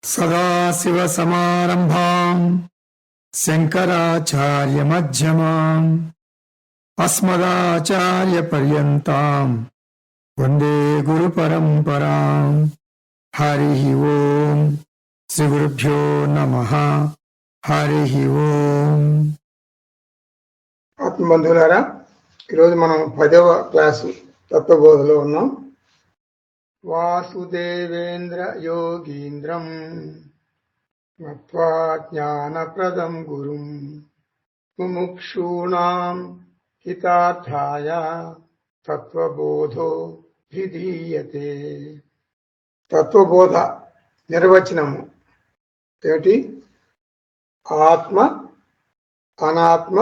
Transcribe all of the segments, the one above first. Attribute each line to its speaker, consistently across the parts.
Speaker 1: सदाशिवसमारम्भाम् शङ्कराचार्यमध्यमाम् अस्मदाचार्यपर्यन्ताम् वन्दे गुरुपरम्पराम्। हरिः ओम्। श्रीगुरुभ्यो नमः। हरिः ओम्।
Speaker 2: ఆత్మబంధువులారా, ఈరోజు మనం 10వ క్లాసు తత్వబోధలో ఉన్నాం. వాసుదేవేంద్ర యోగీంద్రం మత్వా జ్ఞానప్రదం గురుం ముముక్షూణాం హితార్థాయ తత్వబోధో విధీయతే. తత్వబోధ నిర్వచనము ఏమిటి? ఆత్మ అనాత్మ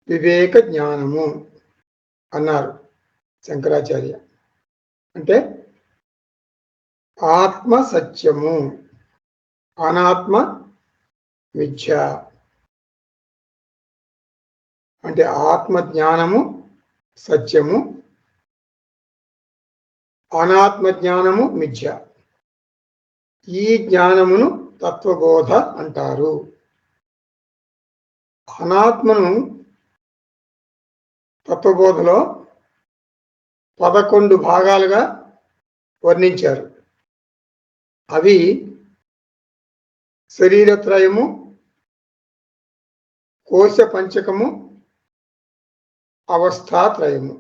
Speaker 2: వివేక జ్ఞానము అన్నారు శంకరాచార్య. అంటే ఆత్మ సత్యము, అనాత్మ మిథ్య. అంటే ఆత్మ జ్ఞానము సత్యము, అనాత్మ జ్ఞానము మిథ్య. ఈ జ్ఞానమును తత్వబోధ అంటారు. అనాత్మను తత్వబోధలో 11 భాగాలుగా వర్ణించారు. అవి శరీరత్రయము, కోశ పంచకము, అవస్థాత్రయము.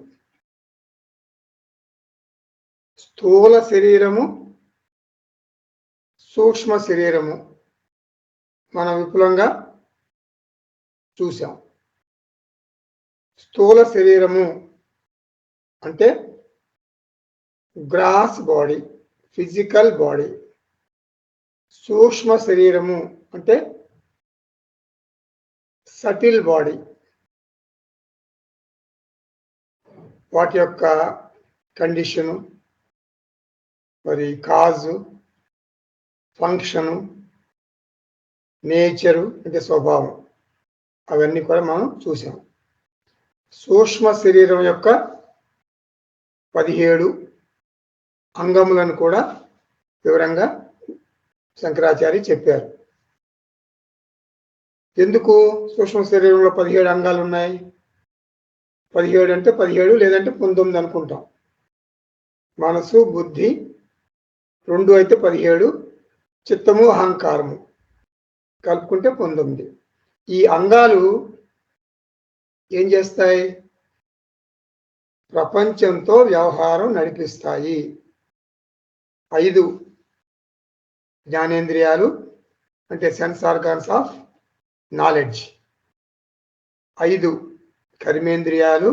Speaker 2: స్థూల శరీరము, సూక్ష్మ శరీరము మనం విపులంగా చూసాం. స్థూల శరీరము అంటే గ్రాస్ బాడీ, ఫిజికల్ బాడీ. సూక్ష్మ శరీరము అంటే సటిల్ బాడీ. వాటి యొక్క కండిషను, మరి కాజు, ఫంక్షను, నేచరు అంటే స్వభావం, అవన్నీ కూడా మనం చూసాం. సూక్ష్మ శరీరం యొక్క 17 అంగములను కూడా వివరంగా శంకరాచార్య చెప్పారు. ఎందుకు సూక్ష్మ శరీరంలో 17 అంగాలు ఉన్నాయి? 17 అంటే 17 లేదంటే 19 అనుకుంటాం. మనసు, బుద్ధి 2 అయితే 17, చిత్తము అహంకారము కలుపుకుంటే 19. ఈ అంగాలు ఏం చేస్తాయి? ప్రపంచంతో వ్యవహారం నడిపిస్తాయి. 5 జ్ఞానేంద్రియాలు అంటే సెన్స్ ఆర్గాన్స్ ఆఫ్ నాలెడ్జ్, 5 కర్మేంద్రియాలు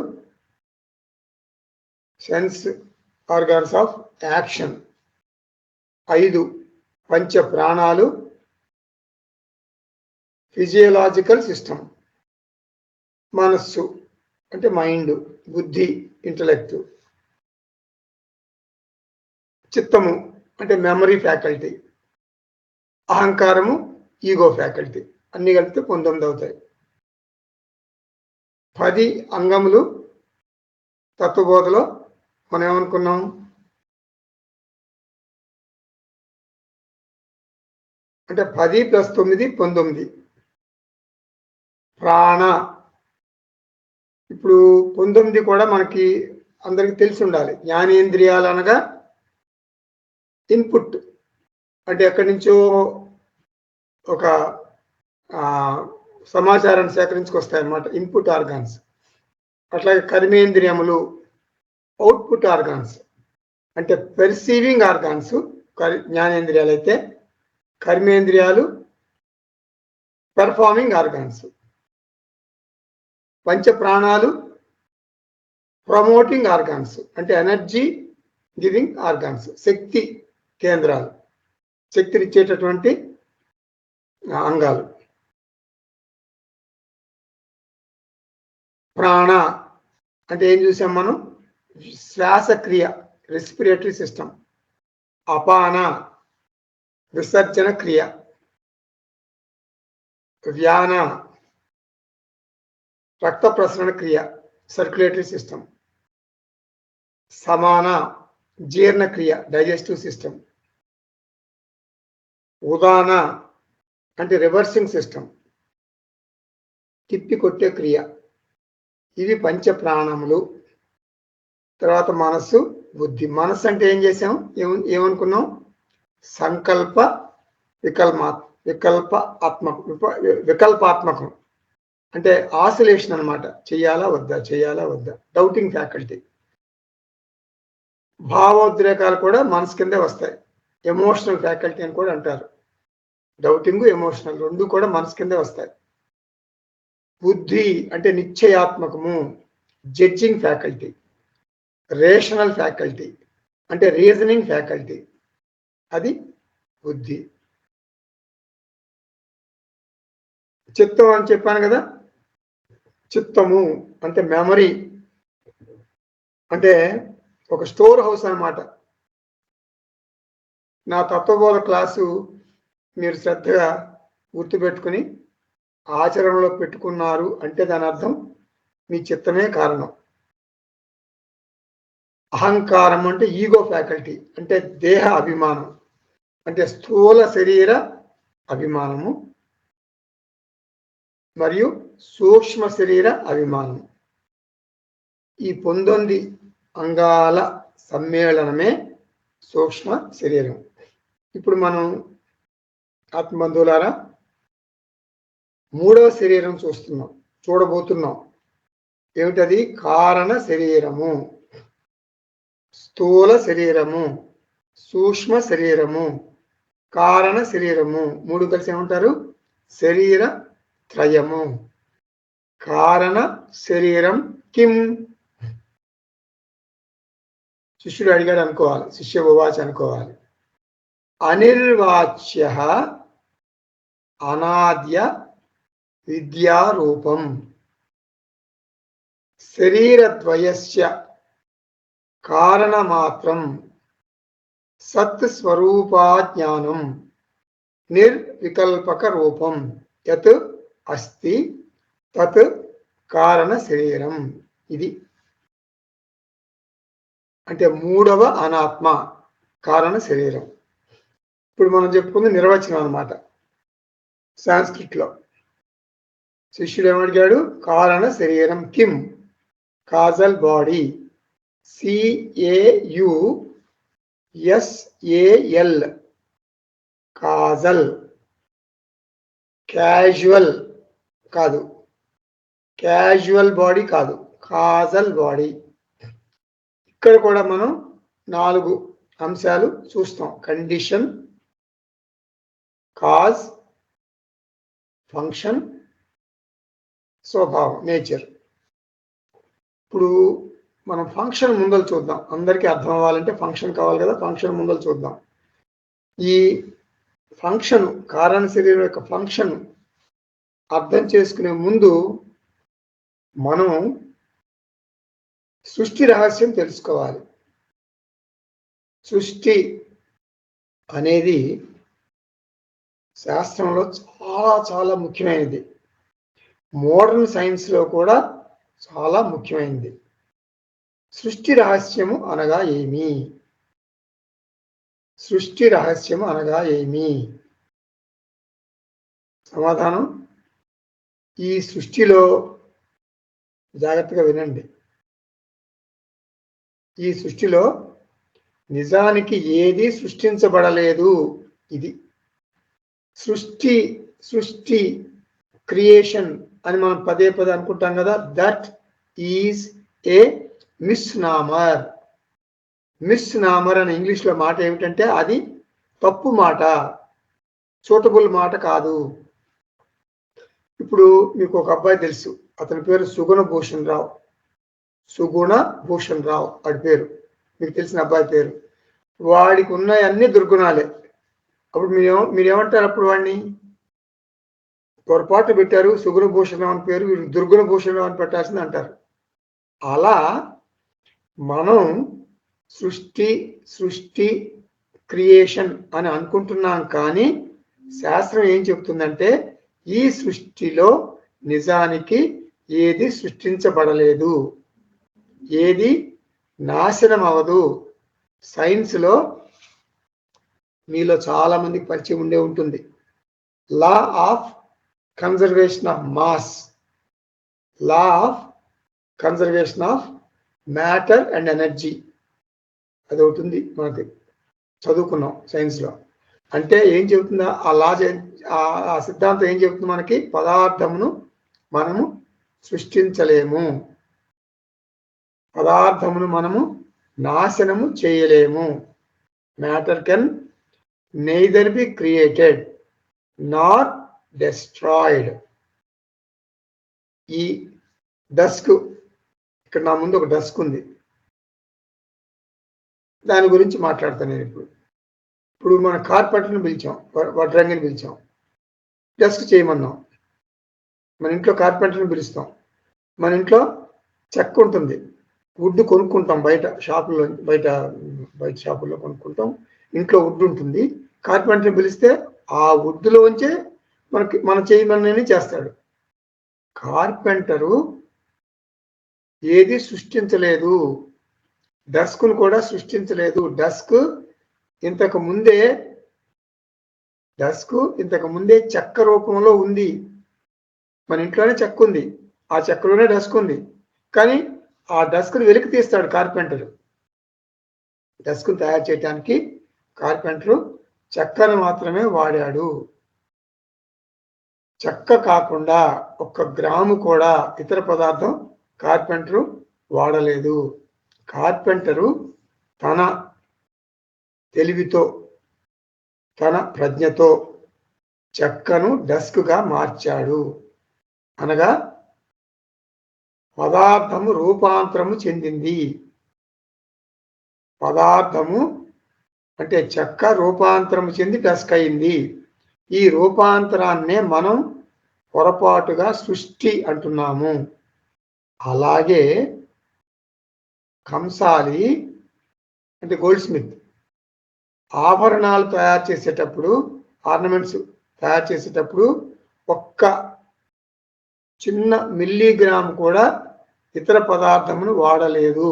Speaker 2: సెన్స్ ఆర్గాన్స్ ఆఫ్ యాక్షన్, 5 పంచ ప్రాణాలు ఫిజియోలాజికల్ సిస్టమ్, మనస్సు అంటే మైండ్, బుద్ధి ఇంటలెక్ట్, చిత్తము అంటే మెమరీ ఫ్యాకల్టీ, అహంకారము ఈగో ఫ్యాకల్టీ. అన్ని కలిపితే 19 అవుతాయి. 10 అంగములు తత్వబోధలో మనం ఏమనుకున్నాం? అంటే 10 + 9 19. ప్రాణ ఇప్పుడు 19 కూడా మనకి అందరికి తెలిసి ఉండాలి. జ్ఞానేంద్రియాలు అనగా ఇన్పుట్, అంటే ఎక్కడి నుంచో ఒక సమాచారాన్ని సేకరించుకొస్తాయన్నమాట, ఇన్పుట్ ఆర్గాన్స్. అట్లాగే కర్మేంద్రియములు అవుట్పుట్ ఆర్గాన్స్, అంటే పెర్సీవింగ్ ఆర్గాన్స్ జ్ఞానేంద్రియాలు అయితే, కర్మేంద్రియాలు పెర్ఫార్మింగ్ ఆర్గాన్స్. పంచ ప్రాణాలు ప్రమోటింగ్ ఆర్గాన్స్, అంటే ఎనర్జీ గివింగ్ ఆర్గాన్స్, శక్తి కేంద్రాలు, శక్తినిచ్చేటటువంటి అంగాలు. ప్రాణ అంటే ఏం చూసాం మనం? శ్వాసక్రియ, రెస్పిరేటరీ సిస్టమ్. అపాన విసర్జన క్రియ. వ్యాన రక్త ప్రసరణ క్రియ, సర్క్యులేటరీ సిస్టమ్. సమాన జీర్ణక్రియ, డైజెస్టివ్ సిస్టమ్. ఉదాన అంటే రివర్సింగ్ సిస్టమ్, తిప్పి కొట్టే క్రియ. ఇవి పంచ ప్రాణములు. తర్వాత మనస్సు, బుద్ధి. మనస్సు అంటే ఏం చేసాం, ఏమనుకున్నాం? సంకల్ప వికల్పాత్మకం అంటే ఆసిలేషన్ అన్నమాట. చెయ్యాలా వద్దా, చెయ్యాలా వద్దా, డౌటింగ్ ఫ్యాకల్టీ. భావోద్రేకాలు కూడా మనసు కిందే వస్తాయి. ఎమోషనల్ ఫ్యాకల్టీ అని కూడా అంటారు. డౌటింగ్, ఎమోషనల్ రెండు కూడా మనసు కిందే వస్తాయి. బుద్ధి అంటే నిశ్చయాత్మకము, జడ్జింగ్ ఫ్యాకల్టీ. రేషనల్ ఫ్యాకల్టీ అంటే రీజనింగ్ ఫ్యాకల్టీ, అది బుద్ధి. చిత్తం అని చెప్పాను కదా, చిత్తము అంటే మెమరీ, అంటే ఒక స్టోర్ హౌస్ అన్నమాట. నా తత్వబోధ క్లాసు మీరు శ్రద్ధగా గుర్తుపెట్టుకుని ఆచరణలో పెట్టుకున్నారు అంటే దాని అర్థం మీ చిత్తమే కారణం. అహంకారం అంటే ఈగో ఫ్యాకల్టీ, అంటే దేహ అభిమానం, అంటే స్థూల శరీర అభిమానము మరియు సూక్ష్మ శరీర అభిమానం. ఈ 19 అంగాల సమ్మేళనమే సూక్ష్మ శరీరం. ఇప్పుడు మనం ఆత్మబంధువులారా మూడవ శరీరం చూడబోతున్నాం. ఏమిటది? కారణ శరీరము, స్థూల శరీరము, సూక్ష్మ శరీరము, కారణ శరీరము. మూడు కలిసి ఏమంటారు? శరీర త్రయము. కారణ శరీరం కిం? శిష్యుడు అడిగాడు అనుకోవాలి, శిష్య ఉవాచ అనుకోవాలి. అనిర్వాచ్య అనాద్య విద్యారూపం శరీరద్వయస్య కారణమాత్రం సత్ స్వరూపాజ్ఞానం నిర్వికల్పక రూపం యత్ అస్తి తత్ కారణ శరీరం. ఇది అంటే మూడవ అనాత్మ, కారణ శరీరం. ఇప్పుడు మనం చెప్పుకుంది నిర్వచనం అన్నమాట. సాంస్క్రిట్ లో శిష్యుడు ఏమడిగాడు? కారణ శరీరం కిం? Causal body, CAUSAL, Kajal. Casual కాదు, క్యాజువల్ బాడీ కాదు, కాజల్ బాడీ. ఇక్కడ కూడా మనం 4 అంశాలు చూస్తాం: కండిషన్, కాజ్, ఫంక్షన్, స్వభావం, నేచర్. ఇప్పుడు మనం ఫంక్షన్ ముందలు చూద్దాం. అందరికీ అర్థం అవ్వాలంటే ఫంక్షన్ కావాలి కదా, ఫంక్షన్ ముందలు చూద్దాం. ఈ ఫంక్షన్, కారణ శరీరం యొక్క ఫంక్షన్ అర్థం చేసుకునే ముందు మనం సృష్టి రహస్యం తెలుసుకోవాలి. సృష్టి అనేది శాస్త్రంలో చాలా చాలా ముఖ్యమైనది. మోడర్న్ సైన్స్లో కూడా చాలా ముఖ్యమైనది. సృష్టి రహస్యము అనగా ఏమి? సృష్టి రహస్యము అనగా ఏమి? సమాధానం, ఈ సృష్టిలో జాగ్రత్తగా వినండి. ఈ సృష్టిలో నిజానికి ఏది సృష్టించబడలేదు. ఇది సృష్టి, సృష్టి, క్రియేషన్ అని మనం పదే పదే అనుకుంటాం కదా. That is a misnomer. Misnomer అని ఇంగ్లీష్లో మాట ఏమిటంటే అది తప్పు మాట, సూటబుల్ మాట కాదు. ఇప్పుడు మీకు ఒక అబ్బాయి తెలుసు, అతని పేరు సుగుణ భూషణ్ రావు. సుగుణ భూషణ్ రావు వాడి పేరు, మీకు తెలిసిన అబ్బాయి పేరు. వాడికి ఉన్నాయి అన్ని దుర్గుణాలే. అప్పుడు మీరేమంటారు? అప్పుడు వాడిని పొరపాటు పెట్టారు, సుగుణ భూషణ్ రావు అని పేరు, వీరు దుర్గుణ భూషణ్ రావు అని పెట్టాల్సింది అంటారు. అలా మనం సృష్టి, సృష్టి, క్రియేషన్ అని అనుకుంటున్నాం. కానీ శాస్త్రం ఏం చెప్తుందంటే ఈ సృష్టిలో నిజానికి ఏది సృష్టించబడలేదు, ఏది నాశనం అవ్వదు. సైన్స్లో మీలో చాలా మందికి పరిచయం ఉండే ఉంటుంది. Law of conservation of mass, law of conservation of matter and energy, అది ఒకటి ఉంది మనకి, చదువుకున్నాం సైన్స్లో. అంటే ఏం చెబుతుందా ఆ లా, ఆ సిద్ధాంతం ఏం చెబుతుంది మనకి? పదార్థమును మనము సృష్టించలేము, పదార్థమును మనము నాశనము చేయలేము. Matter can neither be created Nar destroyed. ఈ డస్క్, ఇక్కడ నా ముందు ఒక డస్క్ ఉంది, దాని గురించి మాట్లాడతాను నేను ఇప్పుడు మన కార్పెంటర్ని పిలిచాం, వడ్రంగిని పిలిచాం, డస్క్ చేయమన్నాం. మన ఇంట్లో కార్పెంటర్ని పిలుస్తాం. మన ఇంట్లో చెక్క ఉంటుంది, వుడ్ కొనుక్కుంటాం బయట షాపుల్లో, బయట షాపుల్లో కొనుక్కుంటాం. ఇంట్లో వుడ్ ఉంటుంది, కార్పెంటర్ని పిలిస్తే ఆ వుడ్లోంచే మన చేయమని చేస్తాడు. కార్పెంటరు ఏది సృష్టించలేదు, డస్క్ను కూడా సృష్టించలేదు. డస్క్ ఇంతకు ముందే చెక్క రూపంలో ఉంది. మన ఇంట్లోనే చెక్క ఉంది, ఆ చెక్కలోనే డస్క్ ఉంది. కానీ ఆ డస్క్ను వెలికి తీస్తాడు కార్పెంటర్. డస్క్ను తయారు చేయడానికి కార్పెంటరు చెక్కను మాత్రమే వాడాడు. చెక్క కాకుండా 1 గ్రాము కూడా ఇతర పదార్థం కార్పెంటరు వాడలేదు. కార్పెంటరు తన తెలివితో, తన ప్రజ్ఞతో చెక్కను డస్క్గా మార్చాడు. అనగా పదార్థము రూపాంతరము చెందింది. పదార్థము అంటే చెక్క రూపాంతరము చెంది డస్క్ అయింది. ఈ రూపాంతరాన్నే మనం పొరపాటుగా సృష్టి అంటున్నాము. అలాగే కంసాలి అంటే గోల్డ్ స్మిత్ ఆభరణాలు తయారు చేసేటప్పుడు, ఆర్నమెంట్స్ తయారు చేసేటప్పుడు 1 చిన్న మిల్లీగ్రామ్ కూడా ఇతర పదార్థమును వాడలేదు.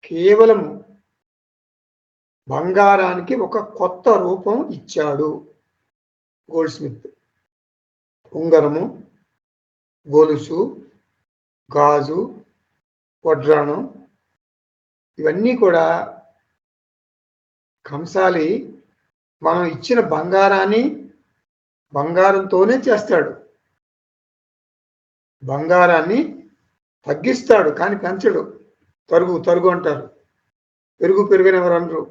Speaker 2: కేవలం బంగారానికి ఒక కొత్త రూపం ఇచ్చాడు గోల్డ్ స్మిత్. ఉంగరము, గొలుసు, గాజు, వడ్రాణం, ఇవన్నీ కూడా కంసాలి మనం ఇచ్చిన బంగారంతోనే చేస్తాడు. బంగారాన్ని తగ్గిస్తాడు కానీ పెంచడు. తరుగు అంటారు, పెరుగని ఎవరు అనరు.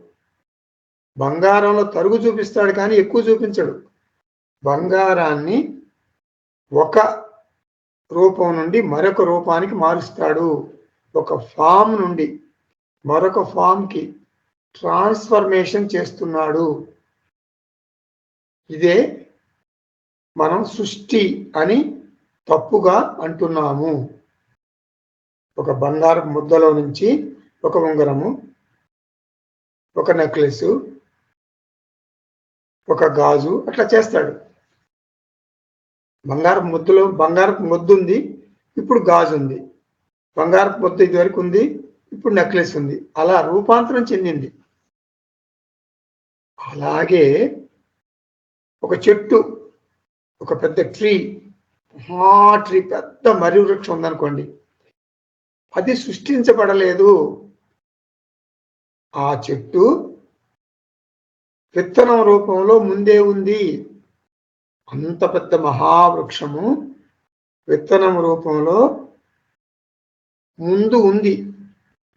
Speaker 2: బంగారంలో తరుగు చూపిస్తాడు కానీ ఎక్కువ చూపించడు. బంగారాన్ని ఒక రూపం నుండి మరొక రూపానికి మారుస్తాడు. ఒక ఫామ్ నుండి మరొక ఫామ్కి ట్రాన్స్ఫర్మేషన్ చేస్తున్నాడు. ఇదే మనం సృష్టి అని తప్పుగా అంటున్నాము. ఒక బంగారు ముద్దలో నుంచి ఒక ఉంగరము, ఒక నెక్లెస్, ఒక గాజు అట్లా చేస్తాడు. బంగారపు ముద్దు ఉంది, ఇప్పుడు గాజు ఉంది. బంగారపు ముద్దు ఇది వరకు ఉంది, ఇప్పుడు నెక్లెస్ ఉంది. అలా రూపాంతరం చెందింది. అలాగే ఒక చెట్టు, ఒక పెద్ద ట్రీ, పెద్ద మర్రి వృక్షం ఉందనుకోండి, అది సృష్టించబడలేదు. ఆ చెట్టు విత్తనం రూపంలో ముందే ఉంది. అంత పెద్ద మహావృక్షము విత్తనం రూపంలో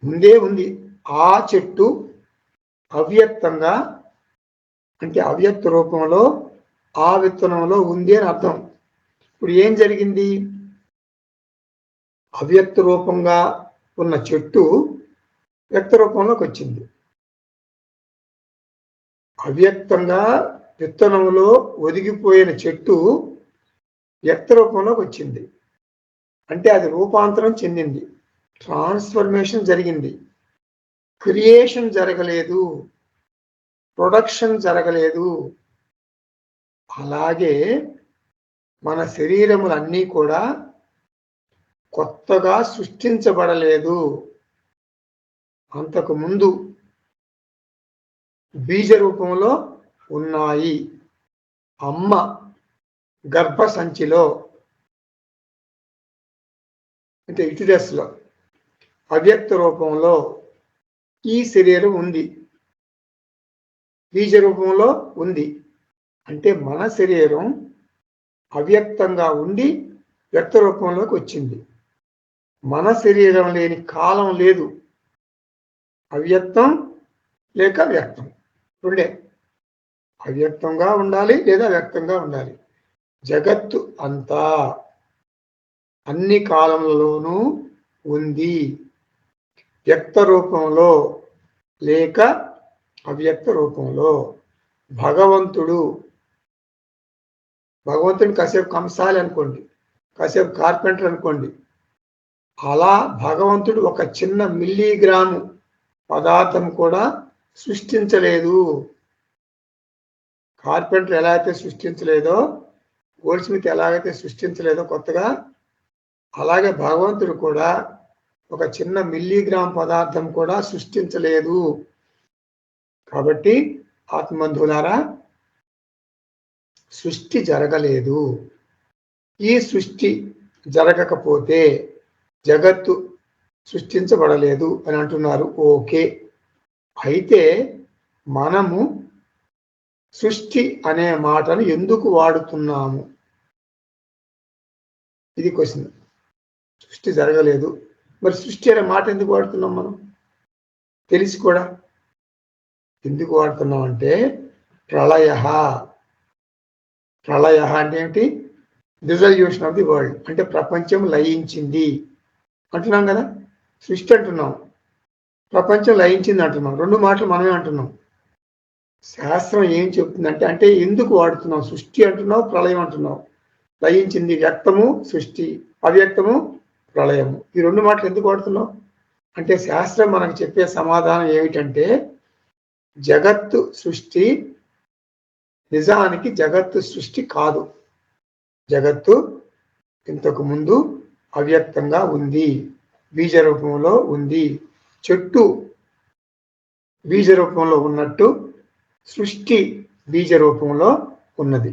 Speaker 2: ముందే ఉంది. ఆ చెట్టు అవ్యక్తంగా అంటే అవ్యక్త రూపంలో ఆ విత్తనంలో ఉంది అని అర్థం. ఇప్పుడు ఏం జరిగింది? అవ్యక్త రూపంగా ఉన్న చెట్టు వ్యక్త రూపంలోకి వచ్చింది. అవ్యక్తంగా విత్తనంలో ఒదిగిపోయిన చెట్టు వ్యక్త రూపంలోకి వచ్చింది. అంటే అది రూపాంతరం చెందింది, ట్రాన్స్ఫర్మేషన్ జరిగింది. క్రియేషన్ జరగలేదు, ప్రొడక్షన్ జరగలేదు. అలాగే మన శరీరములన్నీ కూడా కొత్తగా సృష్టించబడలేదు. అంతకు ముందు బీజ రూపంలో ఉన్నాయి. అమ్మ గర్భ సంచిలో అంటే యుటిరస్లో అవ్యక్త రూపంలో ఈ శరీరం ఉంది, బీజ రూపంలో ఉంది. అంటే మన శరీరం అవ్యక్తంగా ఉండి వ్యక్త రూపంలోకి వచ్చింది. మన శరీరం లేని కాలం లేదు. అవ్యక్తం లేక వ్యక్తం రెండే. అవ్యక్తంగా ఉండాలి లేదా వ్యక్తంగా ఉండాలి. జగత్తు అంతా అన్ని కాలములలోనూ ఉంది, వ్యక్త రూపంలో లేక అవ్యక్త రూపంలో. భగవంతుడిని కాసేపు కంసాలి అనుకోండి, కాసేపు కార్పెంటర్ అనుకోండి. అలా భగవంతుడు ఒక చిన్న మిల్లీగ్రాము పదార్థం కూడా సృష్టించలేదు. కార్పెంటర్ ఎలా అయితే సృష్టించలేదో, గోల్డ్ స్మిత్ ఎలాగైతే సృష్టించలేదో కొత్తగా, అలాగే భగవంతుడు కూడా ఒక చిన్న మిల్లీగ్రామ్ పదార్థం కూడా సృష్టించలేదు. కాబట్టి ఆత్మబంధువులారా, సృష్టి జరగలేదు. ఈ సృష్టి జరగకపోతే జగత్తు సృష్టించబడలేదు అని అంటున్నారు. ఓకే, అయితే మనము సృష్టి అనే మాటను ఎందుకు వాడుతున్నాము? ఇది క్వశ్చన్. సృష్టి జరగలేదు, మరి సృష్టి అనే మాట ఎందుకు వాడుతున్నాం మనం? తెలిసి కూడా ఎందుకు వాడుతున్నాం అంటే, ప్రళయ అంటే ఏంటి? డిజల్యూషన్ ఆఫ్ ది వరల్డ్, అంటే ప్రపంచం లయించింది అంటున్నాం కదా. సృష్టి అంటున్నాం, ప్రపంచం లయించింది అంటున్నాం. రెండు మాటలు మనమే అంటున్నాం. శాస్త్రం ఏం చెప్తుందంటే, అంటే ఎందుకు వాడుతున్నాం? సృష్టి అంటున్నావు, ప్రళయం అంటున్నావు. లయించింది వ్యక్తము సృష్టి, అవ్యక్తము ప్రళయము. ఈ రెండు మాటలు ఎందుకు వాడుతున్నావు అంటే, శాస్త్రం మనకు చెప్పే సమాధానం ఏమిటంటే, జగత్తు సృష్టి నిజానికి జగత్తు సృష్టి కాదు. జగత్తు ఇంతకు ముందు అవ్యక్తంగా ఉంది, బీజ రూపంలో ఉంది. చెట్టు బీజ రూపంలో ఉన్నట్టు సృష్టి బీజ రూపంలో ఉన్నది.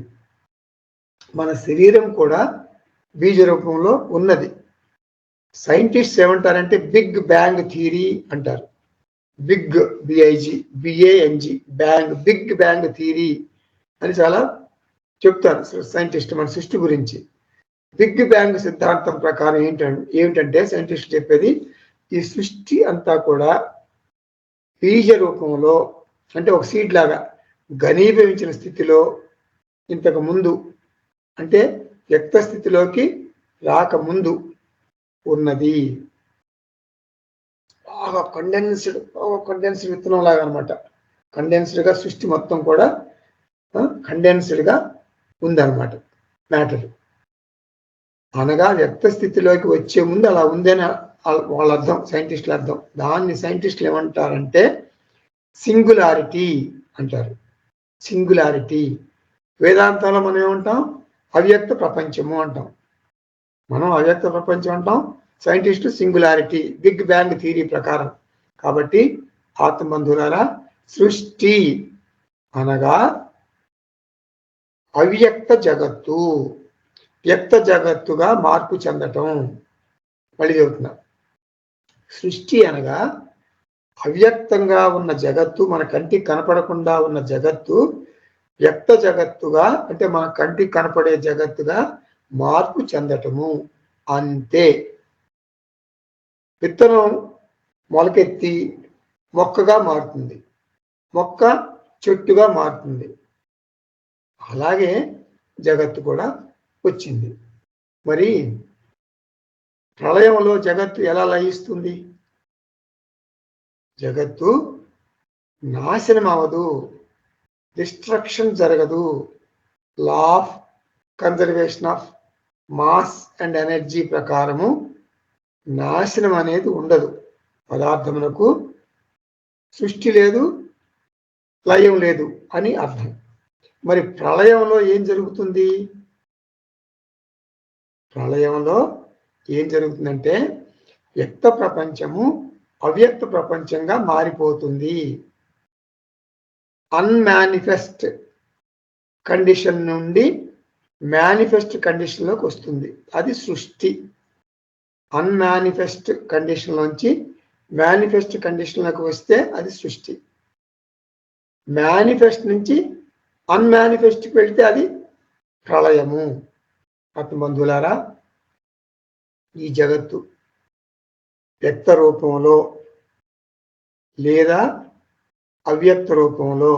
Speaker 2: మన శరీరం కూడా బీజ రూపంలో ఉన్నది. సైంటిస్ట్ ఏమంటారంటే బిగ్ బ్యాంగ్ థియరీ అంటారు. Big B A N G bang, big bang theory అని చాలా చెప్తారు సైంటిస్ట్ మన సృష్టి గురించి. బిగ్ బ్యాంగ్ సిద్ధాంతం ప్రకారం ఏమిటంటే సైంటిస్ట్ చెప్పేది, ఈ సృష్టి అంతా కూడా బీజ రూపంలో, అంటే ఒక సీడ్ లాగా ఘనీభవించిన స్థితిలో ఇంతకు ముందు, అంటే వ్యక్త స్థితిలోకి రాకముందు ఉన్నది. బాగా కండెన్స్డ్ విత్తనం లాగా అనమాట. కండెన్స్డ్గా సృష్టి మొత్తం కూడా కండెన్స్డ్గా ఉందన్నమాట మ్యాటర్. అనగా వ్యక్త స్థితిలోకి వచ్చే ముందు అలా ఉందని వాళ్ళ అర్థం, సైంటిస్టుల అర్థం. దాన్ని సైంటిస్టులు ఏమంటారంటే సింగులారిటీ అంటారు. సింగులారిటీ. వేదాంతంలో మనం ఏమంటాం? అవ్యక్త ప్రపంచము అంటాం. మనం అవ్యక్త ప్రపంచం అంటాం, scientist singularity, big bang theory ప్రకారం. కాబట్టి ఆత్మబంధువులారా, సృష్టి అనగా అవ్యక్త జగత్తు వ్యక్త జగత్తుగా మార్పు చెందటం. మళ్ళీ చెబుతున్నా, సృష్టి అనగా అవ్యక్తంగా ఉన్న జగత్తు, మన కంటికి కనపడకుండా ఉన్న జగత్తు వ్యక్త జగత్తుగా, అంటే మన కంటికి కనపడే జగత్తుగా మార్పు చెందటము, అంతే. విత్తనం మొలకెత్తి మొక్కగా మారుతుంది, మొక్క చెట్టుగా మారుతుంది. అలాగే జగత్తు కూడా వచ్చింది. మరి ప్రళయంలో జగత్తు ఎలా లయిస్తుంది? జగత్తు నాశనం అవ్వదు, డిస్ట్రక్షన్ జరగదు. Law of conservation of mass and energy ప్రకారము నాశనం అనేది ఉండదు. పదార్థమునకు సృష్టి లేదు, లయం లేదు అని అర్థం. మరి ప్రళయంలో ఏం జరుగుతుంది? ప్రళయంలో ఏం జరుగుతుందంటే వ్యక్త ప్రపంచము అవ్యక్త ప్రపంచంగా మారిపోతుంది. అన్మానిఫెస్ట్ కండిషన్ నుండి మేనిఫెస్ట్ కండిషన్లోకి వస్తుంది, అది సృష్టి. అన్మానిఫెస్ట్ కండిషన్ నుంచి మేనిఫెస్ట్ కండిషన్లోకి వస్తే అది సృష్టి. మేనిఫెస్ట్ నుంచి అన్మానిఫెస్ట్కి వెళ్తే అది ప్రళయము. ఆత్మబంధువులారా, ఈ జగత్తు వ్యక్త రూపంలో లేదా అవ్యక్త రూపంలో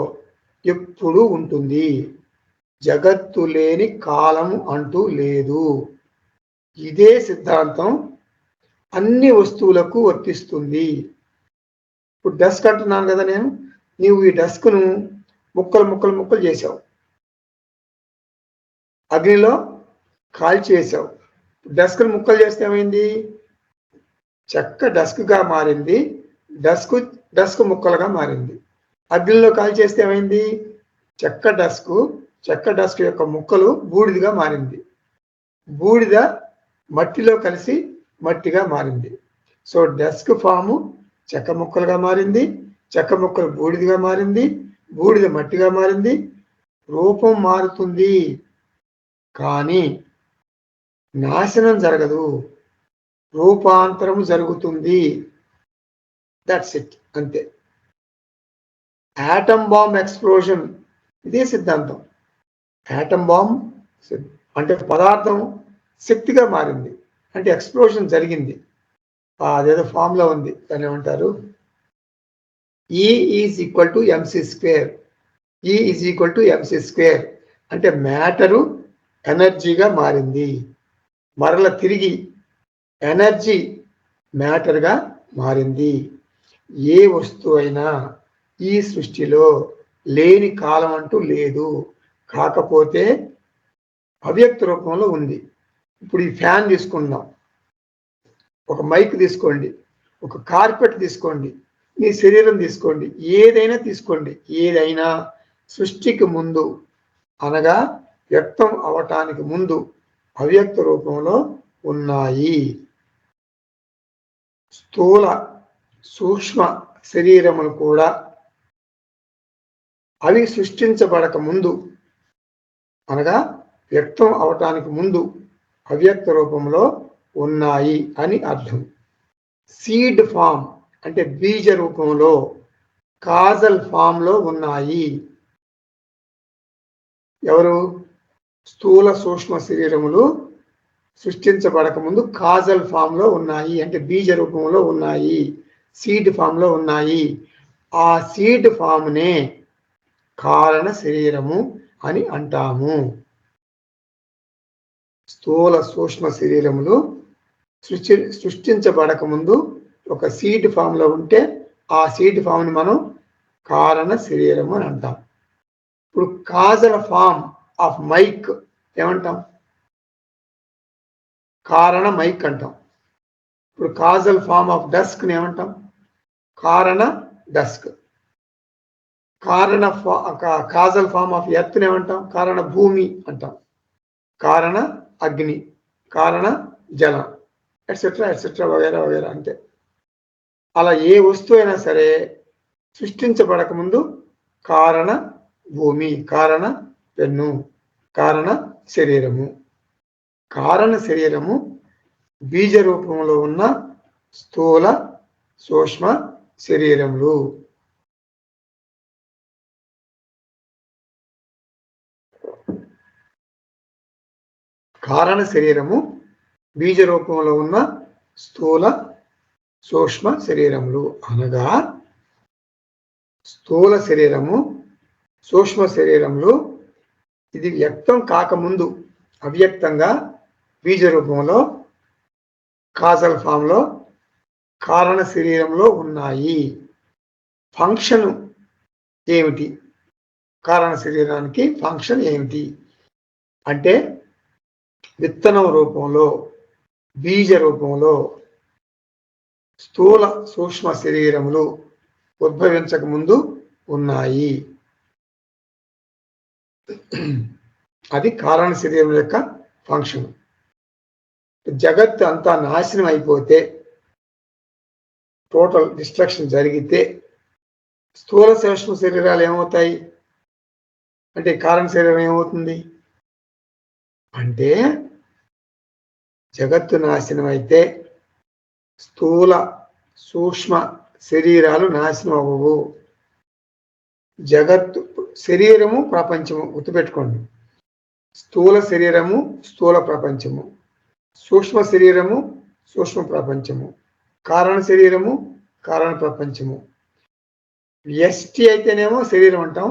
Speaker 2: ఎప్పుడూ ఉంటుంది. జగత్తు లేని కాలము అంటూ లేదు. ఇదే సిద్ధాంతం అన్ని వస్తువులకు వర్తిస్తుంది. ఇప్పుడు డస్క్ అంటున్నాను కదా నేను, నీవు ఈ డస్క్ను ముక్కలు ముక్కలు ముక్కలు చేసావు, అగ్నిలో కాల్చి వేసావు. డస్క్ను ముక్కలు చేస్తే ఏమైంది? చెక్క డస్క్గా మారింది, డస్క్ ముక్కలుగా మారింది. అగ్నిలో కాల్చేస్తే ఏమైంది? చెక్క డస్క్ యొక్క ముక్కలు బూడిదగా మారింది. బూడిద మట్టిలో కలిసి మట్టిగా మారింది. సో డస్క్ ఫాము చెక్క ముక్కలుగా మారింది, చెక్క ముక్కలు బూడిదగా మారింది, బూడిద మట్టిగా మారింది. రూపం మారుతుంది కానీ నాశనం జరగదు, రూపాంతరం జరుగుతుంది. దట్స్ ఇట్, అంతే. ఆటమ్ బాంబ్ ఎక్స్ప్లోజన్, ఇదే సిద్ధాంతం. ఆటమ్ బాంబ్ అంటే పదార్థం శక్తిగా మారింది, అంటే ఎక్స్ప్లోజన్ జరిగింది. అదేదో ఫామ్లో ఉంది, దాన్ని ఏమంటారు? E is equal to MC square. E is equal to MC square అంటే మ్యాటరు ఎనర్జీగా మారింది, మరల తిరిగి ఎనర్జీ మ్యాటర్గా మారింది. ఏ వస్తువు అయినా ఈ సృష్టిలో లేని కాలం అంటూ లేదు, కాకపోతే అవ్యక్త రూపంలో ఉంది. ఇప్పుడు ఈ ఫ్యాన్ తీసుకుందాం, ఒక మైక్ తీసుకోండి, ఒక కార్పెట్ తీసుకోండి, మీ శరీరం తీసుకోండి, ఏదైనా తీసుకోండి, ఏదైనా సృష్టికి ముందు అనగా వ్యక్తం అవటానికి ముందు అవ్యక్త రూపంలో ఉన్నాయి. స్థూల సూక్ష్మ శరీరములు కూడా అవి సృష్టించబడక ముందు అనగా వ్యక్తం అవటానికి ముందు అవ్యక్త రూపంలో ఉన్నాయి అని అర్థం. సీడ్ ఫామ్ అంటే బీజ రూపంలో, కాజల్ ఫామ్లో ఉన్నాయి. ఎవరు? స్థూల సూక్ష్మ శరీరములు సృష్టించబడక ముందు కాజల్ ఫామ్లో ఉన్నాయి, అంటే బీజ రూపంలో ఉన్నాయి, సీడ్ ఫామ్లో ఉన్నాయి. ఆ సీడ్ ఫామ్నే కారణ శరీరము అని అంటాము. స్థూల సూక్ష్మ శరీరములు సృష్టించబడక ముందు ఒక సీడ్ ఫామ్లో ఉంటే ఆ సీడ్ ఫామ్ని మనం కారణ శరీరము అని అంటాం. ఇప్పుడు కాజల్ ఫామ్ ఆఫ్ మైక్ ఏమంటాం? కారణ మైక్ అంటాం. ఇప్పుడు కాజల్ ఫామ్ ఆఫ్ డస్క్ని ఏమంటాం? కారణ డస్క్. కాజల్ ఫామ్ ఆఫ్ ఎర్త్ని ఏమంటాం? కారణ భూమి అంటాం. కారణ అగ్ని, కారణ జలం, ఎట్సెట్రా ఎట్సెట్రా వగేరా వగేరా. అంతే. అలా ఏ వస్తువు అయినా సరే సృష్టించబడక ముందు కారణ భూమి, కారణ పెన్ను, కారణ శరీరము. కారణ శరీరము బీజ రూపంలో ఉన్న స్థూల సూక్ష్మ శరీరములు. కారణ శరీరము బీజ రూపంలో ఉన్న స్థూల సూక్ష్మ శరీరములు అనగా స్థూల శరీరము సూక్ష్మ శరీరములు ఇది వ్యక్తం కాకముందు అవ్యక్తంగా బీజ రూపంలో కాజల్ ఫామ్లో కారణ శరీరంలో ఉన్నాయి. ఫంక్షన్ ఏమిటి? కారణ శరీరానికి ఫంక్షన్ ఏమిటి అంటే విత్తనం రూపంలో బీజ రూపంలో స్థూల సూక్ష్మ శరీరములు ఉద్భవించక ముందు ఉన్నాయి. అది కారణ శరీరం యొక్క ఫంక్షన్. జగత్ అంతా నాశనం అయిపోతే, టోటల్ డిస్ట్రక్షన్ జరిగితే స్థూల సూక్ష్మ శరీరాలు ఏమవుతాయి? అంటే కారణ శరీరం ఏమవుతుంది అంటే జగత్తు నాశనం అయితే స్థూల సూక్ష్మ శరీరాలు నాశనం అవ్వవు. జగత్తు శరీరము ప్రపంచము గుర్తుపెట్టుకోండి. స్థూల శరీరము స్థూల ప్రపంచము, సూక్ష్మ శరీరము సూక్ష్మ ప్రపంచము, కారణ శరీరము కారణ ప్రపంచము. వ్యష్టి అయితేనేమో శరీరం అంటాం,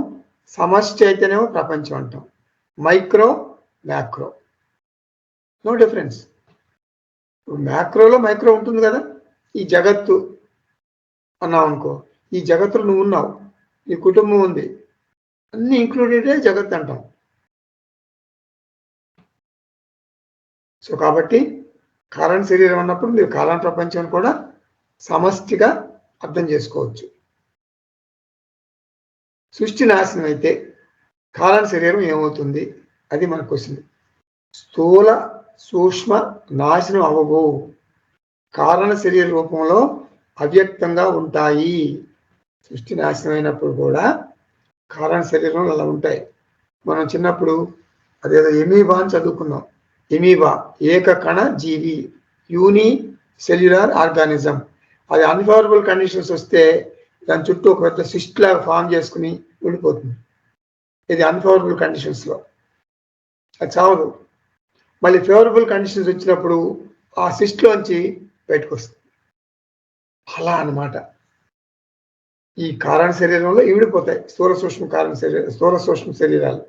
Speaker 2: సమష్టి అయితేనేమో ప్రపంచం అంటాం. Micro macro, no difference. మ్యాక్రోలో మైక్రో ఉంటుంది కదా. ఈ జగత్తు అన్నావు అనుకో, ఈ జగత్తులో నువ్వు ఉన్నావు, నీ కుటుంబం ఉంది, అన్ని ఇంక్లూడెడే జగత్ అంటాం. సో కాబట్టి కారణ శరీరం అన్నప్పుడు మీరు కారణ ప్రపంచం కూడా సమష్టిగా అర్థం చేసుకోవచ్చు. సృష్టి నాశనం అయితే కారణ శరీరం ఏమవుతుంది, అది మన క్వశ్చన్. స్థూల సూక్ష్మ నాశనం అవ్వవు, కారణ శరీర రూపంలో అవ్యక్తంగా ఉంటాయి. సృష్టి నాశనం అయినప్పుడు కూడా కారణ శరీరంలో అలా ఉంటాయి. మనం చిన్నప్పుడు అదేదో ఎమీబా అని చదువుకున్నాం. ఎమీబా ఏకకణ జీవి, యూని సెల్యులార్ ఆర్గానిజం. అది అన్ఫేవరబుల్ కండిషన్స్ వస్తే దాని చుట్టూ ఒక పెద్ద సిస్ట్ లాగా ఫామ్ చేసుకుని ఉండిపోతుంది. ఇది అన్ఫేవరబుల్ కండిషన్స్లో అది చావదు. మళ్ళీ ఫేవరబుల్ కండిషన్స్ వచ్చినప్పుడు ఆ సిస్ట్లోంచి బయటకు వస్తుంది. అలా అన్నమాట ఈ కారణ శరీరంలో ఈవిడిపోతాయి స్థూల సూక్ష్మ కారణ శరీరం, స్థూల సూక్ష్మ శరీరాలు.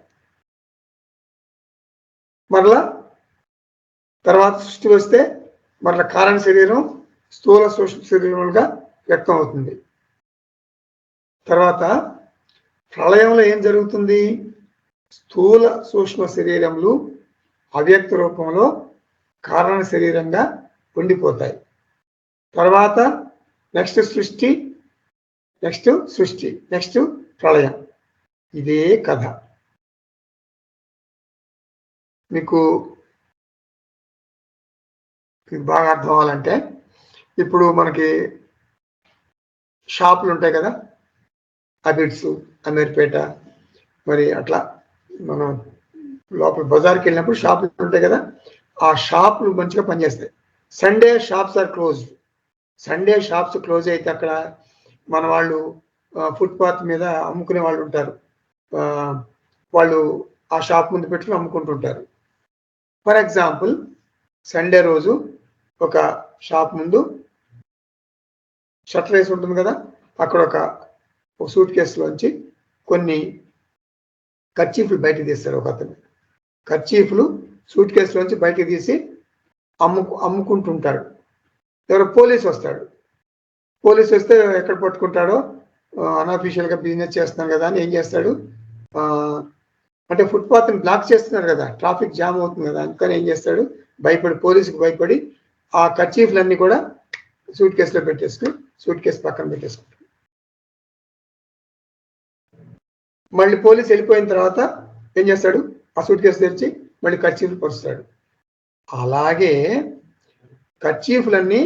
Speaker 2: మరలా తర్వాత సృష్టి వస్తే మరలా కారణ శరీరం స్థూల సూక్ష్మ శరీరములుగా వ్యక్తం అవుతుంది. తర్వాత ప్రళయంలో ఏం జరుగుతుంది, స్థూల సూక్ష్మ శరీరములు అవ్యక్త రూపంలో కారణ శరీరంగా ఉండిపోతాయి. తర్వాత నెక్స్ట్ సృష్టి, నెక్స్ట్ సృష్టి, నెక్స్ట్ ప్రళయం. ఇదే కథ. మీకు బాగా అర్థం అవ్వాలంటే ఇప్పుడు మనకి షాపులు ఉంటాయి కదా, అబిడ్స్, అమీర్పేట, మరి అట్లా మనం లోపల బజార్కి వెళ్ళినప్పుడు షాపులు ఉంటాయి కదా, ఆ షాపులు మంచిగా పనిచేస్తాయి. Sunday shops are closed. Sunday shops close అయితే అక్కడ మన వాళ్ళు ఫుట్పాత్ మీద అమ్ముకునే వాళ్ళు ఉంటారు. వాళ్ళు ఆ షాప్ ముందు పెట్టుకుని అమ్ముకుంటుంటారు. ఫర్ ఎగ్జాంపుల్ సండే రోజు ఒక షాప్ ముందు షట్టర్ వేసి ఉంటుంది కదా, అక్కడ ఒక సూట్ కేసులోంచి కొన్ని కర్చీఫ్లు బయటకు తీస్తారు. ఒక అతను కర్చీఫ్లు సూట్ కేసులోంచి బయటకు తీసి అమ్ముకుంటుంటాడు. ఎవరో పోలీస్ వస్తాడు. పోలీస్ వస్తే ఎక్కడ పట్టుకుంటాడో, అన్అఫీషియల్గా బిజినెస్ చేస్తున్నాడు కదా అని ఏం చేస్తాడు, అంటే ఫుట్పాత్ని బ్లాక్ చేస్తున్నారు కదా, ట్రాఫిక్ జామ్ అవుతుంది కదా, అందుకని ఏం చేస్తాడు, భయపడి, పోలీసుకు భయపడి ఆ కర్చీఫ్లన్నీ కూడా సూట్ కేసులో పెట్టేసుకుని సూట్ కేసు పక్కన పెట్టేసుకుంటాడు. మళ్ళీ పోలీసు వెళ్ళిపోయిన తర్వాత ఏం చేస్తాడు, ఆ సూట్ కేసు తెరిచి మళ్ళీ కర్చీఫ్లు పరుస్తాడు. అలాగే కర్చీఫ్లన్నీ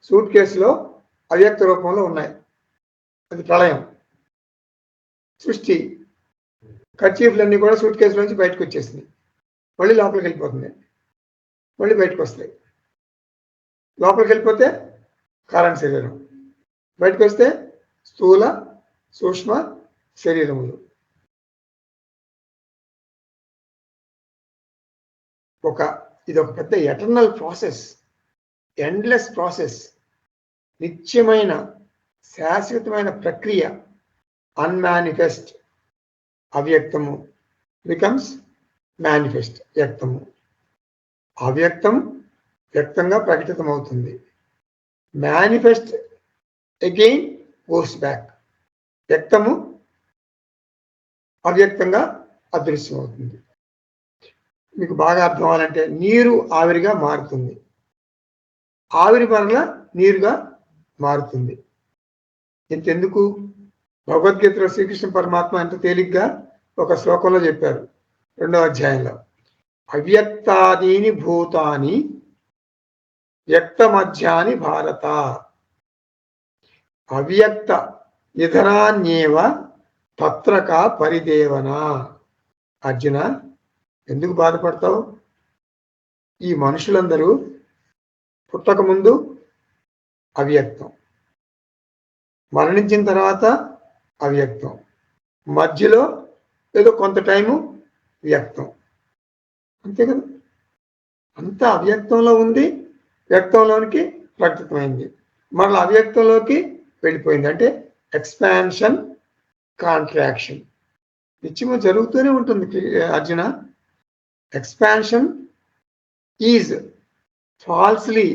Speaker 2: సూట్ కేసులో అవ్యక్త రూపంలో ఉన్నాయి. అది ప్రళయం. సృష్టి కర్చీఫ్లన్నీ కూడా సూట్ కేసు నుంచి బయటకు వచ్చేసింది. మళ్ళీ లోపలికి వెళ్ళిపోతుంది, మళ్ళీ బయటకు వస్తాయి. లోపలికి వెళ్ళిపోతే కారణ శరీరం, బయటకు వస్తే స్థూల సూక్ష్మ శరీరములు. ఇది ఒక పెద్ద ఎటర్నల్ ప్రాసెస్, ఎండ్లెస్ ప్రాసెస్, నిత్యమైన శాశ్వతమైన ప్రక్రియ. అన్మానిఫెస్ట్ అవ్యక్తము బికమ్స్ మేనిఫెస్ట్ వ్యక్తము. అవ్యక్తం వ్యక్తంగా ప్రకటితమవుతుంది. Manifest again goes back. వ్యక్తము అవ్యక్తంగా అదృశ్యమవుతుంది. మీకు బాగా అర్థం అవ్వాలంటే నీరు ఆవిరిగా మారుతుంది, ఆవిరి మరలా నీరుగా మారుతుంది. ఇంతెందుకు, భగవద్గీతలో శ్రీకృష్ణ పరమాత్మ ఎంత తేలిగ్గా ఒక శ్లోకంలో చెప్పారు, 2వ అధ్యాయంలో, అవ్యక్తాదీని భూతాని వ్యక్తమధ్యాని భారత, అవ్యక్త నిధనాన్యేవ తత్రక పరిదేవన. అర్జున, ఎందుకు బాధపడతావు? ఈ మనుషులందరూ పుట్టక ముందు అవ్యక్తం, మరణించిన తర్వాత అవ్యక్తం, మధ్యలో ఏదో కొంత టైము వ్యక్తం, అంతే కదా. అంతా అవ్యక్తంలో ఉంది, వ్యక్తంలోనికి ప్రకటితమైంది, మరలా అవ్యక్తంలోకి వెళ్ళిపోయింది. అంటే ఎక్స్పాన్షన్, కాంట్రాక్షన్ నిత్యము జరుగుతూనే ఉంటుంది Arjuna. Expansion is falsely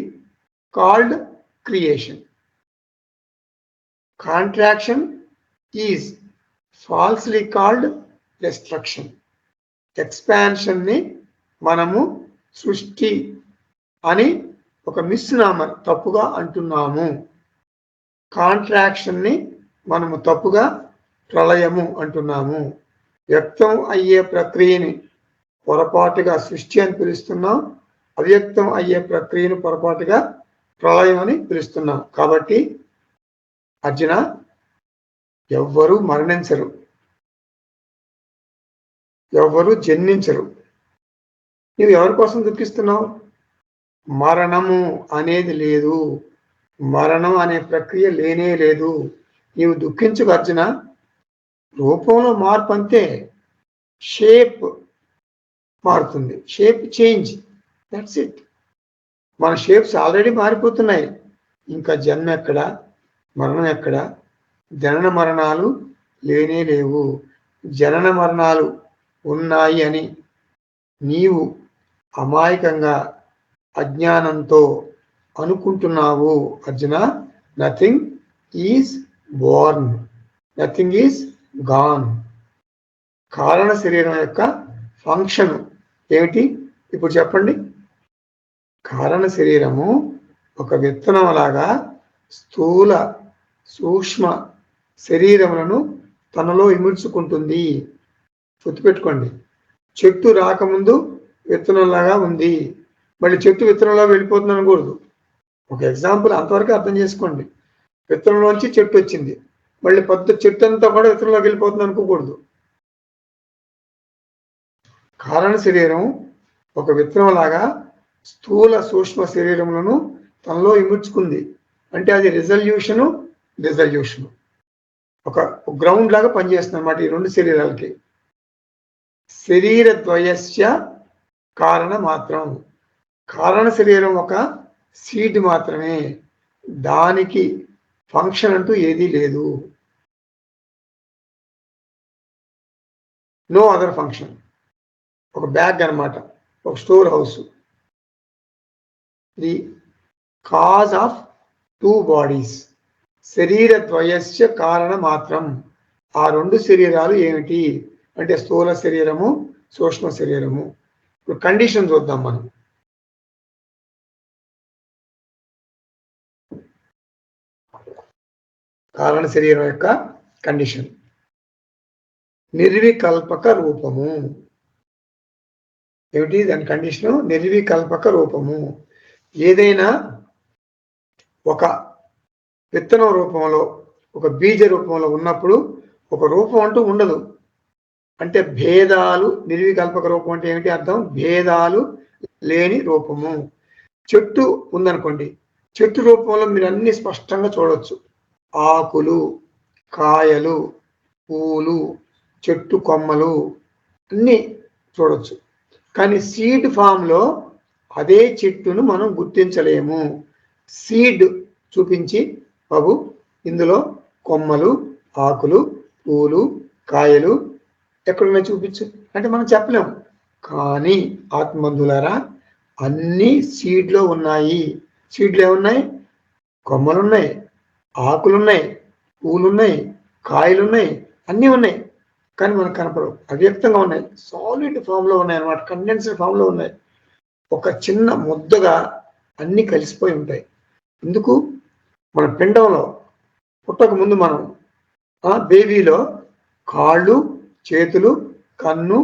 Speaker 2: called creation, contraction is falsely called destruction. ఎక్స్పాన్షన్ని మనము సృష్టి అని ఒక మిస్నామర్ తప్పుగా అంటున్నాము, కాంట్రాక్షన్ని మనము తప్పుగా ప్రళయము అంటున్నాము, వ్యక్తం అయ్యే ప్రక్రియని పొరపాటుగా సృష్టి అని పిలుస్తున్నాం, అవ్యక్తం అయ్యే ప్రక్రియను పొరపాటుగా ప్రళయం అని పిలుస్తున్నాం. కాబట్టి అర్జున, ఎవ్వరూ మరణించరు, ఎవ్వరూ జన్మించరు. నువ్వు ఎవరి కోసం దుఃఖిస్తున్నావు? మరణము అనేది లేదు, మరణం అనే ప్రక్రియ లేనే లేదు. నీవు దుఃఖించుకు అర్జున. రూపంలో మార్పు అంతే, షేప్ మారుతుంది, షేప్ చేంజ్, దట్స్ ఇట్. మన షేప్స్ ఆల్రెడీ మారిపోతున్నాయి, ఇంకా జన్మ ఎక్కడ, మరణం ఎక్కడ? జనన మరణాలు లేనే లేవు. జనన మరణాలు ఉన్నాయి అని నీవు అమాయకంగా అజ్ఞానంతో అనుకుంటున్నావు Arjuna. Nothing is Born, nothing is gone. కారణ శరీరం యొక్క ఫంక్షన్ ఏమిటి ఇప్పుడు చెప్పండి? కారణ శరీరము ఒక విత్తనం లాగా స్థూల సూక్ష్మ శరీరములను తనలో ఇముడ్చుకుంటుంది. గుర్తుపెట్టుకోండి, చెట్టు రాకముందు విత్తనంలాగా ఉంది, మళ్ళీ చెట్టు విత్తనంలో వెళ్ళిపోతుంది అనకూడదు. ఒక ఎగ్జాంపుల్ అంతవరకు అర్థం చేసుకోండి. విత్తనంలోంచి చెట్టు వచ్చింది, మళ్ళీ పెద్ద చెట్టు అంతా కూడా విత్తనంలోకి వెళ్ళిపోతుంది అనుకోకూడదు. కారణ శరీరం ఒక విత్తనంలాగా స్థూల సూక్ష్మ శరీరములను తనలో ఇముడ్చుకుంది. అంటే అది రిజల్యూషను డిజల్యూషను ఒక గ్రౌండ్ లాగా పనిచేస్తుంది అన్నమాట ఈ రెండు శరీరాలకి. శరీర ద్వయస్య కారణ మాత్రం. కారణ శరీరం ఒక సీడ్ మాత్రమే, దానికి ఫంక్షన్ అంటూ ఏదీ లేదు. No other function. ఒక బ్యాగ్ అన్నమాట, ఒక store house. The cause of two bodies. శరీర ద్వయస్య కారణ మాత్రం. ఆ రెండు శరీరాలు ఏమిటి అంటే స్థూల శరీరము, సూక్ష్మ శరీరము. ఇప్పుడు కండిషన్ చూద్దాం మనం. కారణ శరీరం యొక్క కండిషన్ నిర్వికల్పక రూపము. ఏమిటి దాని కండిషను? నిర్వికల్పక రూపము. ఏదైనా ఒక విత్తనం రూపంలో, ఒక బీజ రూపంలో ఉన్నప్పుడు ఒక రూపం అంటూ ఉండదు. అంటే భేదాలు, నిర్వికల్పక రూపం అంటే ఏమిటి అర్థం? భేదాలు లేని రూపము. చెట్టు ఉందనుకోండి, చెట్టు రూపంలో మీరు అన్ని స్పష్టంగా చూడవచ్చు. ఆకులు, కాయలు, పూలు, చెట్టు కొమ్మలు అన్నీ చూడవచ్చు. కానీ సీడ్ ఫామ్లో అదే చెట్టును మనం గుర్తించలేము. సీడ్ చూపించి బాబు ఇందులో కొమ్మలు, ఆకులు, పూలు, కాయలు ఎక్కడున్నాయి చూపించు అంటే మనం చెప్పలేము. కానీ ఆత్మబంధువులారా, అన్నీ సీడ్లో ఉన్నాయి. సీడ్లు ఏమున్నాయి? కొమ్మలున్నాయి, ఆకులున్నాయి, పూలున్నాయి, కాయలున్నాయి, అన్నీ ఉన్నాయి. కానీ మనకు కనపడవు, అవ్యక్తంగా ఉన్నాయి, సాలిడ్ ఫామ్లో ఉన్నాయి అన్నమాట, కండెన్స్డ్ ఫామ్లో ఉన్నాయి. ఒక చిన్న ముద్దగా అన్నీ కలిసిపోయి ఉంటాయి. ఎందుకు? మన పిండంలో పుట్టక ముందు మనం బేబీలో కాళ్ళు, చేతులు, కన్ను,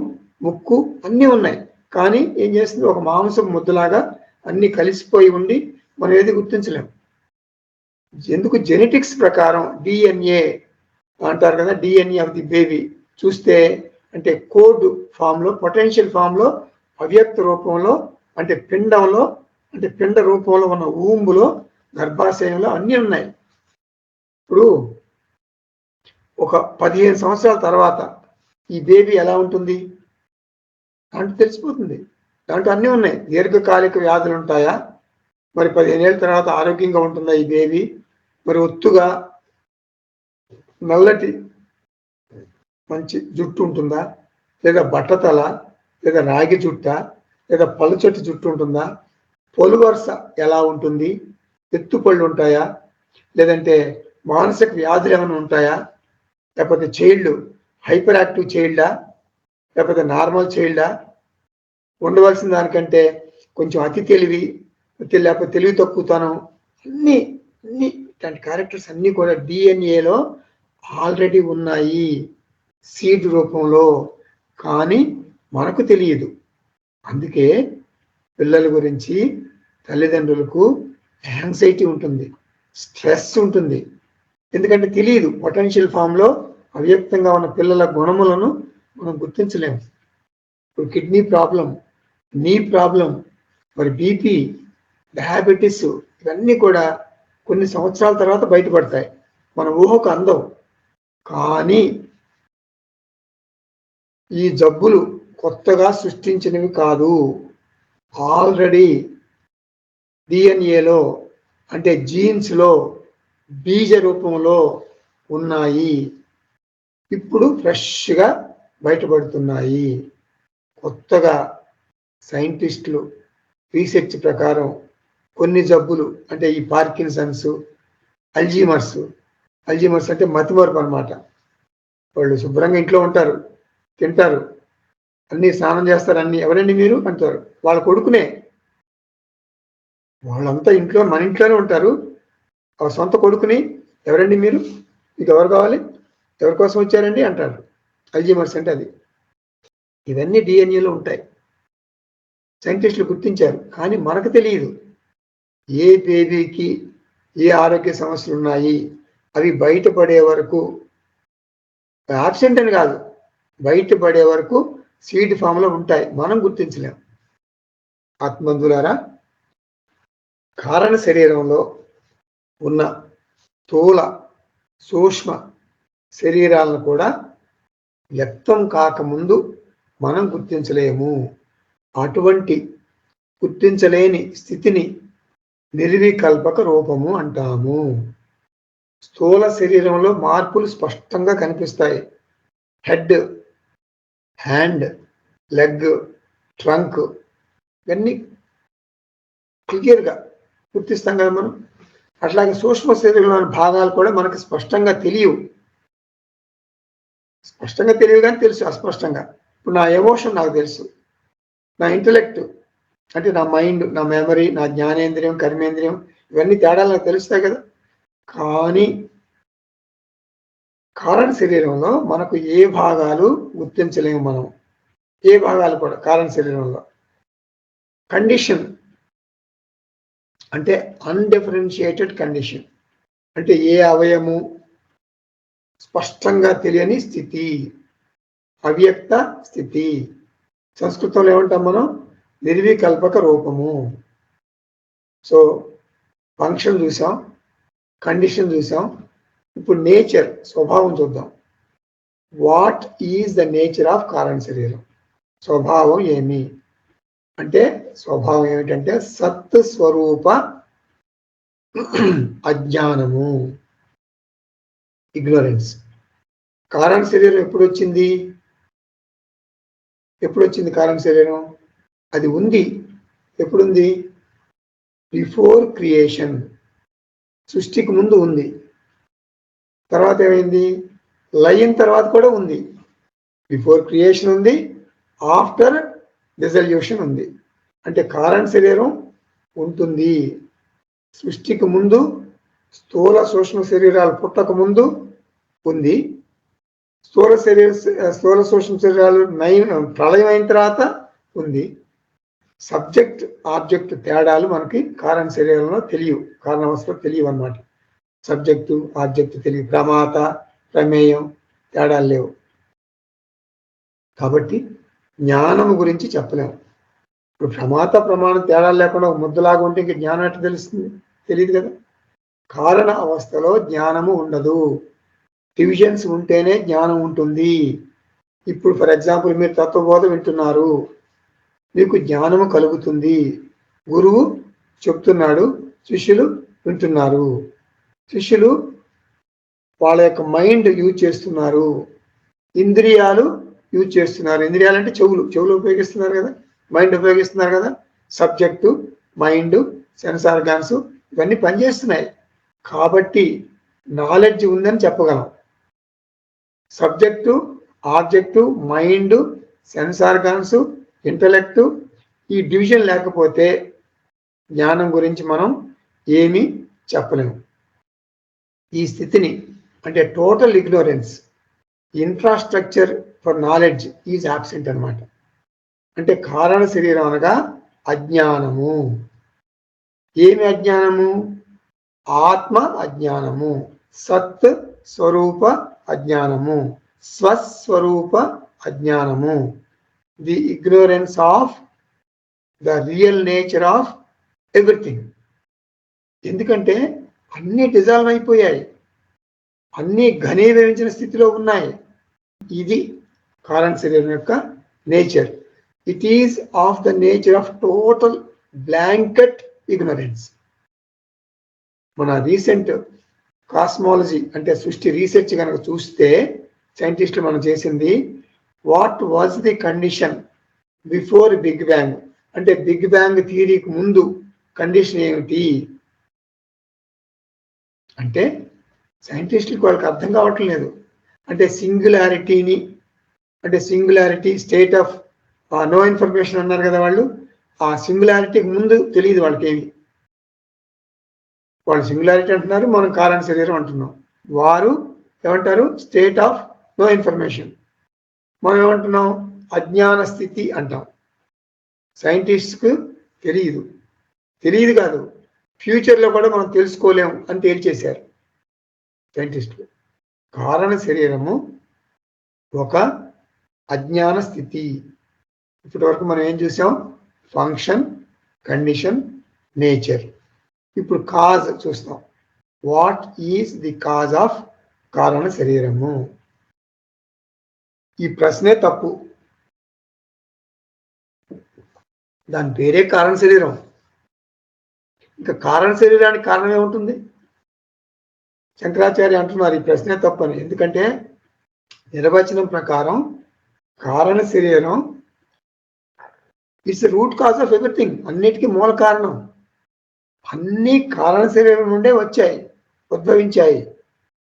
Speaker 2: ముక్కు అన్నీ ఉన్నాయి. కానీ ఏం చేస్తుంది? ఒక మాంసం ముద్దలాగా అన్నీ కలిసిపోయి ఉండి మనం ఏది గుర్తించలేము. ఎందుకు? జెనెటిక్స్ ప్రకారం డిఎన్ఏ అంటారు కదా, డిఎన్ఏ ఆఫ్ ది బేబీ చూస్తే అంటే కోడ్ ఫామ్ లో, పొటెన్షియల్ ఫామ్ లో, అవ్యక్త రూపంలో, అంటే పిండంలో, అంటే పిండ రూపంలో ఉన్న ఊంబులో, గర్భాశయంలో అన్నీ ఉన్నాయి. ఇప్పుడు ఒక 15 సంవత్సరాల తర్వాత ఈ బేబీ ఎలా ఉంటుంది దాంట్లో తెలిసిపోతుంది. దాంట్లో అన్నీ ఉన్నాయి. దీర్ఘకాలిక వ్యాధులు ఉంటాయా, మరి 15 ఏళ్ళ తర్వాత ఆరోగ్యంగా ఉంటుందా ఈ బేబీ, మరి ఒత్తుగా నల్లటి మంచి జుట్టు ఉంటుందా, లేదా బట్టతల, లేదా రాగి జుట్ట, లేదా పలుచటి జుట్టు ఉంటుందా, పొలు వరుస ఎలా ఉంటుంది, ఎత్తుపళ్ళు ఉంటాయా, లేదంటే మానసిక వ్యాధులు ఏమైనా ఉంటాయా, లేకపోతే చైల్డ్ హైపర్ యాక్టివ్ చైల్డా, లేకపోతే నార్మల్ చైల్డా, ఉండవలసిన దానికంటే కొంచెం అతి తెలివి, లేకపోతే తెలివి తక్కువతనం, అన్ని ఇట్లాంటి క్యారెక్టర్స్ అన్నీ కూడా డిఎన్ఏలో ఆల్రెడీ ఉన్నాయి సీడ్ రూపంలో, కానీ మనకు తెలియదు. అందుకే పిల్లల గురించి తల్లిదండ్రులకు యాంగ్జైటీ ఉంటుంది, స్ట్రెస్ ఉంటుంది. ఎందుకంటే తెలియదు. పొటెన్షియల్ ఫామ్లో అవ్యక్తంగా ఉన్న పిల్లల గుణములను మనం గుర్తించలేము. ఇప్పుడు కిడ్నీ ప్రాబ్లం, నీ ప్రాబ్లం, మరి బీపీ, డయాబెటీస్, ఇవన్నీ కూడా కొన్ని సంవత్సరాల తర్వాత బయటపడతాయి, మన ఊహకు అందవు. కానీ ఈ జబ్బులు కొత్తగా సృష్టించినవి కాదు, ఆల్రెడీ డిఎన్ఏలో, అంటే జీన్స్లో బీజ రూపంలో ఉన్నాయి. ఇప్పుడు ఫ్రెష్గా బయటపడుతున్నాయి. కొత్తగా సైంటిస్టులు రీసెర్చ్ ప్రకారం కొన్ని జబ్బులు, అంటే ఈ పార్కిన్సన్స్, అల్జీమర్స్ అంటే మతిమరుపు అనమాట. వాళ్ళు శుభ్రంగా ఇంట్లో ఉంటారు, తింటారు, అన్ని స్నానం చేస్తారు, అన్ని ఎవరండి మీరు అంటారు. వాళ్ళ కొడుకునే, వాళ్ళంతా ఇంట్లో, మన ఇంట్లోనే ఉంటారు. ఆ సొంత కొడుకుని ఎవరండి మీరు, మీకు ఎవరు కావాలి, ఎవరి కోసం వచ్చారండి అంటారు. అల్జీమర్స్ అంటే అది. ఇవన్నీ డిఎన్ఏలో ఉంటాయి, సైంటిస్టులు గుర్తించారు. కానీ మనకు తెలియదు ఏ బేబీకి ఏ ఆరోగ్య సమస్యలు ఉన్నాయి. అవి బయటపడే వరకు, యాబ్సెంట్ అని కాదు, బయటపడే వరకు సీడ్ ఫామ్లో ఉంటాయి, మనం గుర్తించలేం. ఆత్మబంధువులారా, కారణ శరీరంలో ఉన్న స్థూల సూక్ష్మ శరీరాలను కూడా వ్యక్తం కాకముందు మనం గుర్తించలేము. అటువంటి గుర్తించలేని స్థితిని నిర్వికల్పక రూపము అంటాము. స్థూల శరీరంలో మార్పులు స్పష్టంగా కనిపిస్తాయి. హెడ్, హ్యాండ్, లెగ్, ట్రంక్, ఇవన్నీ క్లియర్గా గుర్తిస్తాం కదా మనం. అట్లాగే సూక్ష్మ శరీరంలోని భాగాలు కూడా మనకు స్పష్టంగా తెలియవు. స్పష్టంగా తెలియదు కానీ తెలుసు అస్పష్టంగా. ఇప్పుడు నా ఎమోషన్ నాకు తెలుసు, నా ఇంటలెక్ట్ అంటే నా మైండ్, నా మెమరీ, నా జ్ఞానేంద్రియం, కర్మేంద్రియం, ఇవన్నీ తేడాలు నాకు తెలుస్తాయి కదా. కానీ కారణ శరీరంలో మనకు ఏ భాగాలు గుర్తించలేము మనం, ఏ భాగాలు కూడా కారణ శరీరంలో. కండిషన్ అంటే అన్డిఫరెన్షియేటెడ్ కండిషన్, అంటే ఏ అవయము స్పష్టంగా తెలియని స్థితి, అవ్యక్త స్థితి. సంస్కృతంలో ఏమంటాం మనం, నిర్వికల్పక రూపము. సో ఫంక్షన్ చూసాం, కండిషన్ చూసాం, ఇప్పుడు నేచర్, స్వభావం చూద్దాం. What is the nature of కారణ శరీరం? స్వభావం ఏమి అంటే, స్వభావం ఏమిటంటే సత్ స్వరూప అజ్ఞానము, ఇగ్నోరెన్స్. కారణ శరీరం ఎప్పుడు వచ్చింది? కారణ శరీరం? అది ఉంది. ఎప్పుడుంది? బిఫోర్ క్రియేషన్, సృష్టికి ముందు ఉంది. తర్వాత ఏమైంది? లయం తర్వాత కూడా ఉంది. బిఫోర్ క్రియేషన్ ఉంది, ఆఫ్టర్ డిజల్యూషన్ ఉంది. అంటే కారణ శరీరం ఉంటుంది. సృష్టికి ముందు, స్థూల సూక్ష్మ శరీరాలు పుట్టక ముందు ఉంది. స్థూల సూక్ష్మ శరీరాలు ప్రళయం అయిన తర్వాత ఉంది. సబ్జెక్ట్ ఆబ్జెక్ట్ తేడాలు మనకి కారణ శరీరంలో తెలియవు, కారణావస్థలో తెలియవు అన్నమాట. సబ్జెక్టు ఆబ్జెక్ట్ తెలియదు, ప్రమాత ప్రమేయం తేడాలు లేవు. కాబట్టి జ్ఞానం గురించి చెప్పలేము. ఇప్పుడు ప్రమాణం తేడా లేకుండా ఒక ముద్దలాగా ఉంటే ఇంక జ్ఞానం ఎట్లా తెలుస్తుంది? తెలియదు కదా. కారణ అవస్థలో జ్ఞానము ఉండదు. డివిజన్స్ ఉంటేనే జ్ఞానం ఉంటుంది. ఇప్పుడు ఫర్ ఎగ్జాంపుల్ మీరు తత్వబోధ వింటున్నారు, మీకు జ్ఞానము కలుగుతుంది. గురువు చెప్తున్నాడు, శిష్యులు వింటున్నారు. శిష్యులు వాళ్ళ యొక్క మైండ్ యూజ్ చేస్తున్నారు, ఇంద్రియాలు యూజ్ చేస్తున్నారు. ఇంద్రియాలు అంటే చెవులు ఉపయోగిస్తున్నారు కదా, మైండ్ ఉపయోగిస్తున్నారు కదా. సబ్జెక్టు, మైండ్, సెన్స్ ఆర్గాన్స్ ఇవన్నీ పనిచేస్తున్నాయి. కాబట్టి నాలెడ్జ్ ఉందని చెప్పగలం. Subject, object, mind, sense organs, intellect, ఈ డివిజన్ లేకపోతే జ్ఞానం గురించి మనం ఏమీ చెప్పలేము. ఈ స్థితిని అంటే total ignorance, infrastructure for knowledge is absent అనమాట. అంటే కారణ శరీరం అనగా అజ్ఞానము. ఏమి అజ్ఞానము? ఆత్మ అజ్ఞానము, సత్ స్వరూప అజ్ఞానము, స్వస్వరూప అజ్ఞానము, the ignorance of the real nature of everything. ఎందుకంటే అన్నీ డిజాల్వ్ అయిపోయాయి, అన్నీ ఘనీభవించిన స్థితిలో ఉన్నాయి. ఇది కారణ శరీరం యొక్క nature. It is of the nature of total blanket ignorance. మన రీసెంట్ కాస్మాలజీ అంటే సృష్టి రీసెర్చ్ కనుక చూస్తే సైంటిస్టులు మనం చేసింది, what was the condition before big bang, అంటే బిగ్ బ్యాంగ్ థియరీకి ముందు కండిషన్ ఏమిటి అంటే సైంటిస్టులకు వాళ్ళకి అర్థం కావటం లేదు. అంటే singularity state of no information అన్నారు కదా వాళ్ళు. ఆ సింగులారిటీకి ముందు తెలియదు వాళ్ళకి ఏమి. వాళ్ళు సింగులారిటీ అంటున్నారు, మనం కారణ శరీరం అంటున్నాం. వారు ఏమంటారు? State of no information. మనం ఏమంటున్నాం? అజ్ఞాన స్థితి అంటాం. సైంటిస్ట్కు తెలియదు కాదు, ఫ్యూచర్లో కూడా మనం తెలుసుకోలేము అని తేల్చేశారు సైంటిస్టులు. కారణ శరీరము ఒక అజ్ఞాన స్థితి. ఇప్పటి వరకు మనం ఏం చూసాం? Function, condition, nature. ఇప్పుడు కాజ్ చూస్తాం. What is the cause of కారణ శరీరము? ఈ ప్రశ్నే తప్పు. దాని పేరే కారణ శరీరం. ఇంకా కారణ శరీరానికి కారణం ఏముంటుంది? శంకరాచార్య అంటున్నారు ఈ ప్రశ్నే తప్పని. ఎందుకంటే నిర్వచనం ప్రకారం కారణ శరీరం it's root cause of everything. అన్నిటికీ మూల కారణం. అన్ని కారణ శరీరం నుండే ఉద్భవించాయి.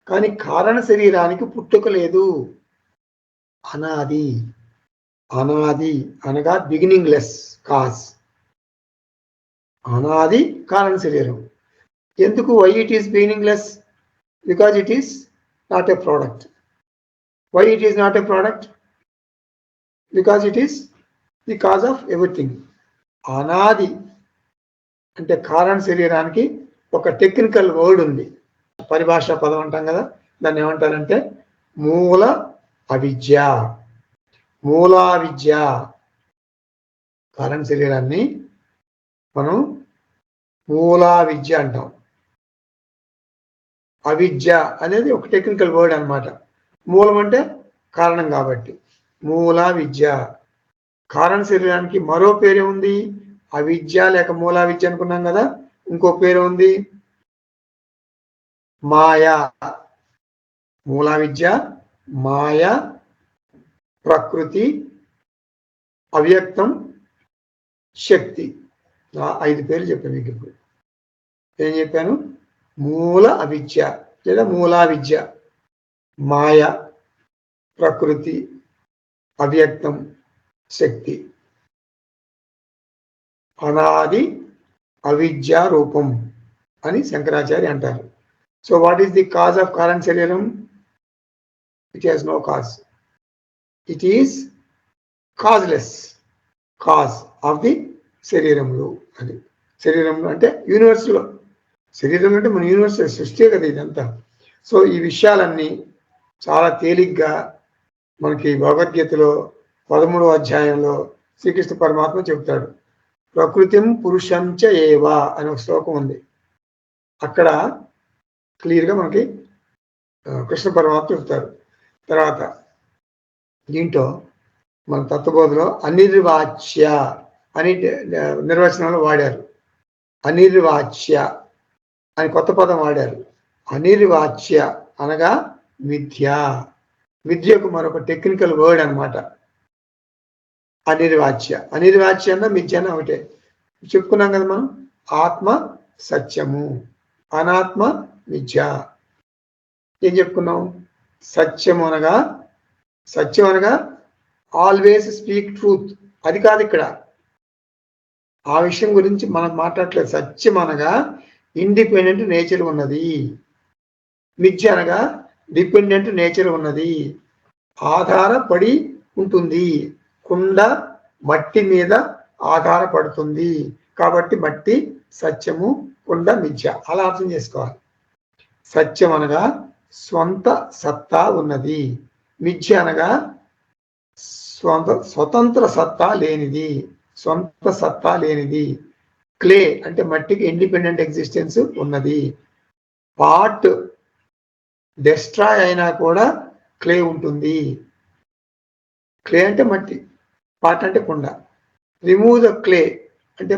Speaker 2: కానీ కారణ శరీరానికి పుట్టుక లేదు. అనాది అనగా బిగినింగ్ లెస్ కాజ్. అనాది కారణ శరీరం. ఎందుకు? Why it is beginningless? Because it is not a product. Why it is not a product? Because it is the cause of everything. అనాది అంటే కారణ శరీరానికి ఒక టెక్నికల్ వర్డ్ ఉంది, పరిభాషా పదం అంటాం కదా. దాన్ని ఏమంటారంటే మూల అవిద్య. మూలావిద్య. కారణ శరీరాన్ని మనం మూలావిద్య అంటాం. అవిద్య అనేది ఒక టెక్నికల్ వర్డ్ అన్నమాట. మూలం అంటే కారణం కాబట్టి మూలావిద్య. కారణ శరీరానికి మరో పేరే ఉంది, అవిద్య లేక మూలావిద్య అనుకున్నాం కదా. ఇంకో పేరు ఉంది, మాయా. మూలావిద్య, మాయ, ప్రకృతి, అవ్యక్తం, శక్తి. 5 పేర్లు చెప్పాను మీకు. ఇప్పుడు ఏం చెప్పాను? మూల అవిద్య లేదా మూలావిద్య, మాయ, ప్రకృతి, అవ్యక్తం, శక్తి. అనాది అవిద్యా రూపం అని శంకరాచార్య అంటారు. So what is the cause of కారణ శరీరం? It has no cause. It is causeless. Cause of the శరీరంలో. అది శరీరంలో అంటే యూనివర్స్లో. శరీరం అంటే మన యూనివర్స్ సృష్టి కదా ఇదంతా. సో ఈ విషయాలన్నీ చాలా తేలిగ్గా మనకి భగవద్గీతలో 13వ అధ్యాయంలో శ్రీకృష్ణ పరమాత్మ చెబుతాడు. ప్రకృతిం పురుషంచ ఏవా అని ఒక శ్లోకం ఉంది. అక్కడ క్లియర్గా మనకి కృష్ణ పరమాత్మ చెప్తారు. తర్వాత దీంట్లో మన తత్వబోధలో అనిర్వాచ్య అని నిర్వచనంలో వాడారు. అనిర్వాచ్య అని కొత్త పదం వాడారు. అనిర్వాచ్య అనగా మిథ్య. మిథ్యకు మరొక టెక్నికల్ వర్డ్ అనమాట అనిర్వాచ్య. అనిర్వాచ్య అన్న మిథ్య అన్న ఒకటే. చెప్పుకున్నాం కదా మనం, ఆత్మ సత్యము, అనాత్మ మిథ్య. ఏం చెప్పుకున్నాం? సత్యం అనగా ఆల్వేస్ స్పీక్ ట్రూత్. అది కాదు ఇక్కడ, ఆ విషయం గురించి మనం మాట్లాడలేదు. సత్యం అనగా ఇండిపెండెంట్ నేచర్ ఉన్నది, మిథ్య అనగా డిపెండెంట్ నేచర్ ఉన్నది, ఆధారపడి ఉంటుంది. కుండ మట్టి మీద ఆధారపడుతుంది కాబట్టి మట్టి సత్యము, కుండ మిథ్య. అలా అర్థం చేసుకోవాలి. సత్యం అనగా స్వంత సత్తా ఉన్నది, మిథ్య అనగా స్వతంత్ర సత్తా లేనిది, సొంత సత్తా లేనిది. క్లే అంటే మట్టికి ఇండిపెండెంట్ ఎగ్జిస్టెన్స్ ఉన్నది. పార్ట్ డెస్ట్రాయ్ అయినా కూడా క్లే ఉంటుంది. క్లే అంటే మట్టి, పార్ట్ అంటే కుండ. రిమూవ్ ద క్లే అంటే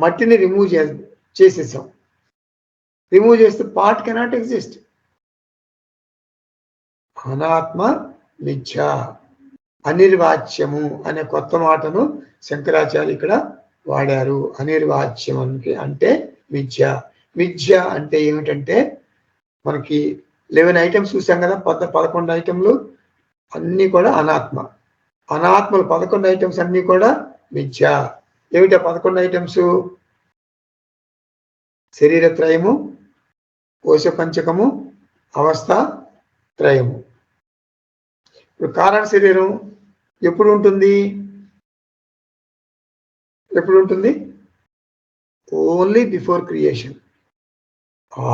Speaker 2: మట్టిని రిమూవ్ చేసేసాం. రిమూవ్ చేస్తే పార్ట్ కెనాట్ ఎగ్జిస్ట్. అనాత్మ మిథ్య, అనిర్వాచ్యము అనే కొత్త మాటను శంకరాచార్య ఇక్కడ వాడారు. అనిర్వాచ్యం అంటే మిథ్య. మిథ్య అంటే ఏమిటంటే మనకి 11 ఐటమ్స్ చూసాం కదా, 11 ఐటమ్లు అన్నీ కూడా అనాత్మ. అనాత్మలు 11 ఐటమ్స్ అన్నీ కూడా మిథ్య. ఏమిటా 11 ఐటమ్స్? శరీరత్రయము, కోశ పంచకము, అవస్థ త్రయము. ఇప్పుడు కారణ శరీరం ఎప్పుడు ఉంటుంది? Only before creation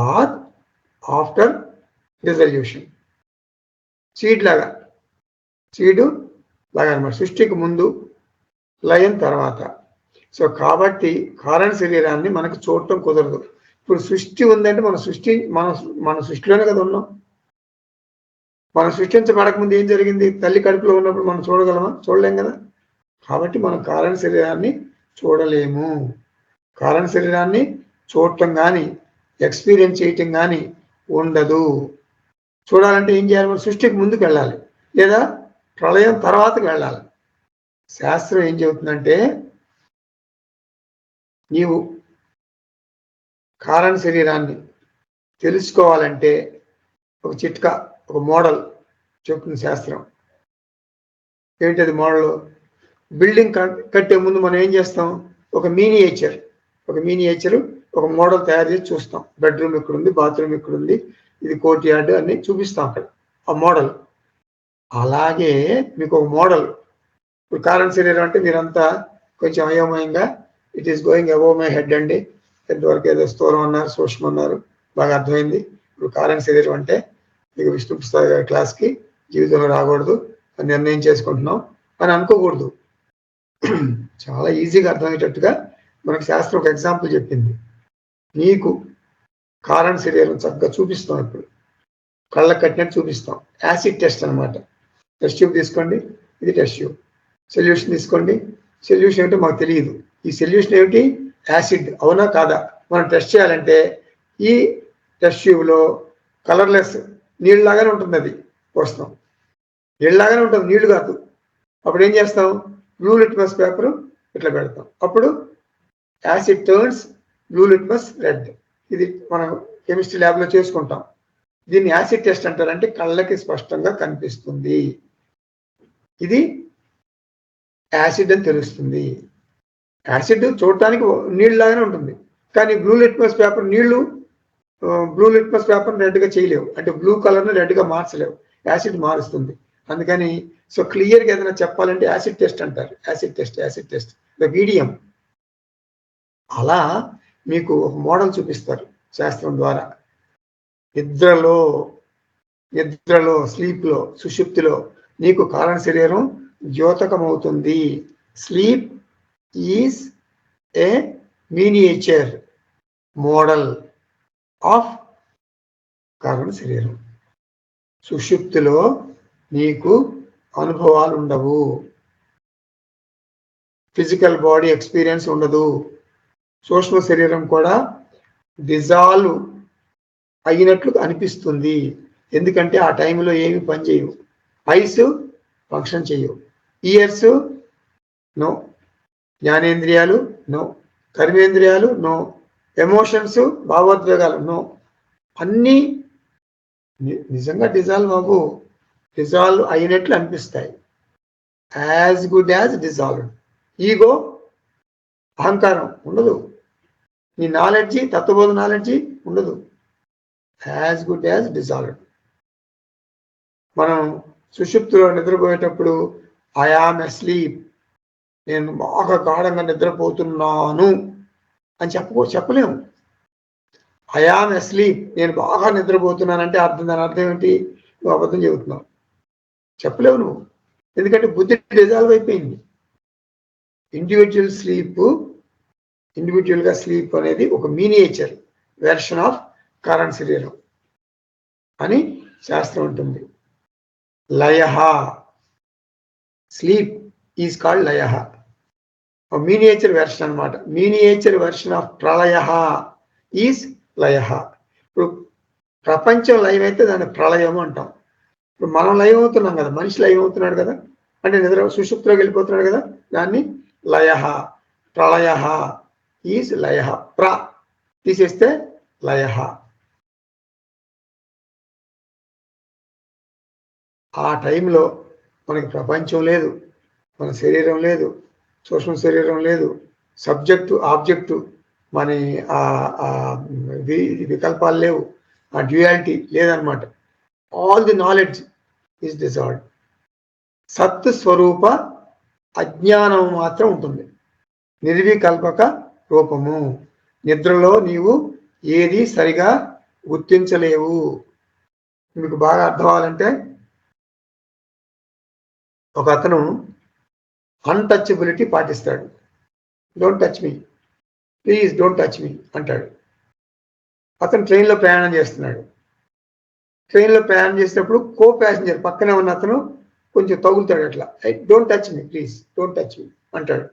Speaker 2: or after dissolution. Seed లాగా అనమాట. సృష్టికి ముందు, లయం తర్వాత. సో కాబట్టి కారణ శరీరాన్ని మనకు చూడటం కుదరదు. ఇప్పుడు సృష్టి ఉందంటే మన సృష్టిలోనే కదా ఉన్నాం. మనం సృష్టించబడకముందు ఏం జరిగింది? తల్లి కడుపులో ఉన్నప్పుడు మనం చూడగలమా? చూడలేం కదా. కాబట్టి మనం కారణ శరీరాన్ని చూడలేము. కారణ శరీరాన్ని చూడటం కానీ ఎక్స్పీరియన్స్ చేయటం కానీ ఉండదు. చూడాలంటే ఏం చేయాలి? మనం సృష్టికి ముందుకు వెళ్ళాలి, లేదా ప్రళయం తర్వాతకు వెళ్ళాలి. శాస్త్రం ఏం చెబుతుందంటే, నీవు కారణ శరీరాన్ని తెలుసుకోవాలంటే ఒక చిట్కా, ఒక మోడల్ చెప్తుంది శాస్త్రం. ఏంటది మోడల్? బిల్డింగ్ కట్టే ముందు మనం ఏం చేస్తాం? ఒక మినియేచర్, ఒక మోడల్ తయారు చేసి చూస్తాం. బెడ్రూమ్ ఎక్కడుంది, బాత్రూమ్ ఎక్కడుంది, ఇది కోర్ట్ యార్డ్ అన్ని చూపిస్తాం అక్కడ, ఆ మోడల్. అలాగే మీకు ఒక మోడల్. ఇప్పుడు కారణ శరీరం అంటే మీరంతా కొంచెం అయోమయంగా it is going above my head అండి, ఎంతవరకు ఏదో స్థూలం అన్నారు, సూక్ష్మం అన్నారు, బాగా అర్థమైంది. ఇప్పుడు కారణ శరీరం అంటే మీకు విష్ణు పుస్తక క్లాస్కి జీవితంలో రాకూడదు అని నిర్ణయం చేసుకుంటున్నాం అని అనుకోకూడదు. చాలా ఈజీగా అర్థమయ్యేటట్టుగా మనకు శాస్త్రం ఒక ఎగ్జాంపుల్ చెప్పింది. నీకు కారణ శరీరం చక్కగా చూపిస్తాం. ఇప్పుడు కళ్ళకు కట్టినట్టు చూపిస్తాం. యాసిడ్ టెస్ట్ అనమాట. టెస్ట్ ట్యూబ్ తీసుకోండి, ఇది టెస్ట్ ట్యూబ్. సొల్యూషన్ తీసుకోండి, సొల్యూషన్ ఏమిటో మాకు తెలియదు. ఈ సొల్యూషన్ ఏమిటి? యాసిడ్. అవునా కాదా? మనం టెస్ట్ చేయాలంటే ఈ టెస్ట్ ట్యూబ్లో కలర్లెస్ నీళ్ళలాగానే ఉంటుంది, అది పోస్తాం. నీళ్ళలాగానే ఉంటుంది, నీళ్లు కాదు. అప్పుడు ఏం చేస్తాం? బ్లూ లిట్మస్ పేపర్ ఇట్లా పెడతాం. అప్పుడు acid turns blue litmus red. ఇది మనం కెమిస్ట్రీ ల్యాబ్లో చేసుకుంటాం. దీన్ని యాసిడ్ టెస్ట్ అంటారు. అంటే కళ్ళకి స్పష్టంగా కనిపిస్తుంది, ఇది యాసిడ్ అని తెలుస్తుంది. యాసిడ్ చూడటానికి నీళ్ళలాగానే ఉంటుంది, కానీ blue litmus paper blue litmus paper రెడ్గా చేయలేవు. అంటే బ్లూ కలర్ని రెడ్గా మార్చలేవు, యాసిడ్ మారుస్తుంది. అందుకని సో క్లియర్గా ఏదైనా చెప్పాలంటే యాసిడ్ టెస్ట్ అంటారు. Acid test the medium. అలా మీకు ఒక మోడల్ చూపిస్తారు శాస్త్రం ద్వారా. నిద్రలో, స్లీప్లో, సుషుప్తిలో నీకు కారణ శరీరం ద్యోతకమవుతుంది. Sleep is a miniature model of కారణ శరీరం. సుషుప్తిలో నీకు అనుభవాలు ఉండవు, ఫిజికల్ బాడీ ఎక్స్పీరియన్స్ ఉండదు. సూక్ష్మ శరీరం కూడా డిజాల్వ్ అయినట్లు అనిపిస్తుంది. ఎందుకంటే ఆ టైంలో ఏమి పని చేయవు. ఐస్ ఫంక్షన్ చేయవు, ఇయర్స్ నో, జ్ఞానేంద్రియాలు నో, కర్మేంద్రియాలు నో, ఎమోషన్స్ భావోద్వేగాలు నో, అన్నీ నిజంగా డిజాల్వ్ అయినట్లు అనిపిస్తాయి. As good as dissolved. Ego అహంకారం ఉండదు, నీ నాలెడ్జి తత్వబోధ నాలెడ్జి ఉండదు. As good as dissolved. మనం సుషుప్తిలో నిద్రపోయేటప్పుడు ఐ యామ్ అస్లీప్, నేను బాగా గాఢంగా నిద్రపోతున్నాను అని చెప్పలేము. ఐ యామ్ అస్లీప్, నేను బాగా నిద్రపోతున్నానంటే దాని అర్థం ఏంటి? నువ్వు అబద్ధం చెబుతున్నావు, చెప్పలేవు నువ్వు. ఎందుకంటే బుద్ధి డిజాల్వ్ అయిపోయింది. ఇండివిజువల్గా స్లీప్ అనేది ఒక మినియేచర్ వెర్షన్ ఆఫ్ కారణ శరీరం అని శాస్త్రం ఉంటుంది. లయః, స్లీప్ ఈజ్ కాల్డ్ లయః, మినియేచర్ వెర్షన్ అనమాట. మినియేచర్ వెర్షన్ ఆఫ్ ప్రళయః ఈజ్ లయః. ఇప్పుడు ప్రపంచం లయం అయితే దాన్ని ప్రళయం అంటాం. ఇప్పుడు మనం లయం అవుతున్నాం కదా, మనిషి లయం అవుతున్నాడు కదా, అంటే నిద్ర సుషుప్తిలోకి వెళ్ళిపోతున్నాడు కదా, దాన్ని లయః. ప్రళయః ఈజ్ లయః. తీసేస్తే లయః. ఆ టైంలో మనకి ప్రపంచం లేదు, మన శరీరం లేదు, సూక్ష్మ శరీరం లేదు, సబ్జెక్టు ఆబ్జెక్టు మన వికల్పాలు లేవు, ఆ డ్యూయాలిటీ లేదనమాట. All the knowledge is dissolved. సత్ స్వరూప అజ్ఞానం మాత్రం ఉంటుంది, నిర్వికల్పక రూపము. నిద్రలో నీవు ఏది సరిగా గుర్తించలేవు. మీకు బాగా అర్థం అవ్వాలంటే, ఒక అతను అన్టచబిలిటీ పాటిస్తాడు. Don't touch me, please don't touch me అంటాడు. అతను ట్రైన్లో ప్రయాణం చేస్తున్నాడు. ట్రైన్లో ప్రయాణం చేసేటప్పుడు కో ప్యాసింజర్ పక్కనే ఉన్న అతను కొంచెం తగులుతాడు, అట్లా don't touch me, please don't touch me అంటాడు.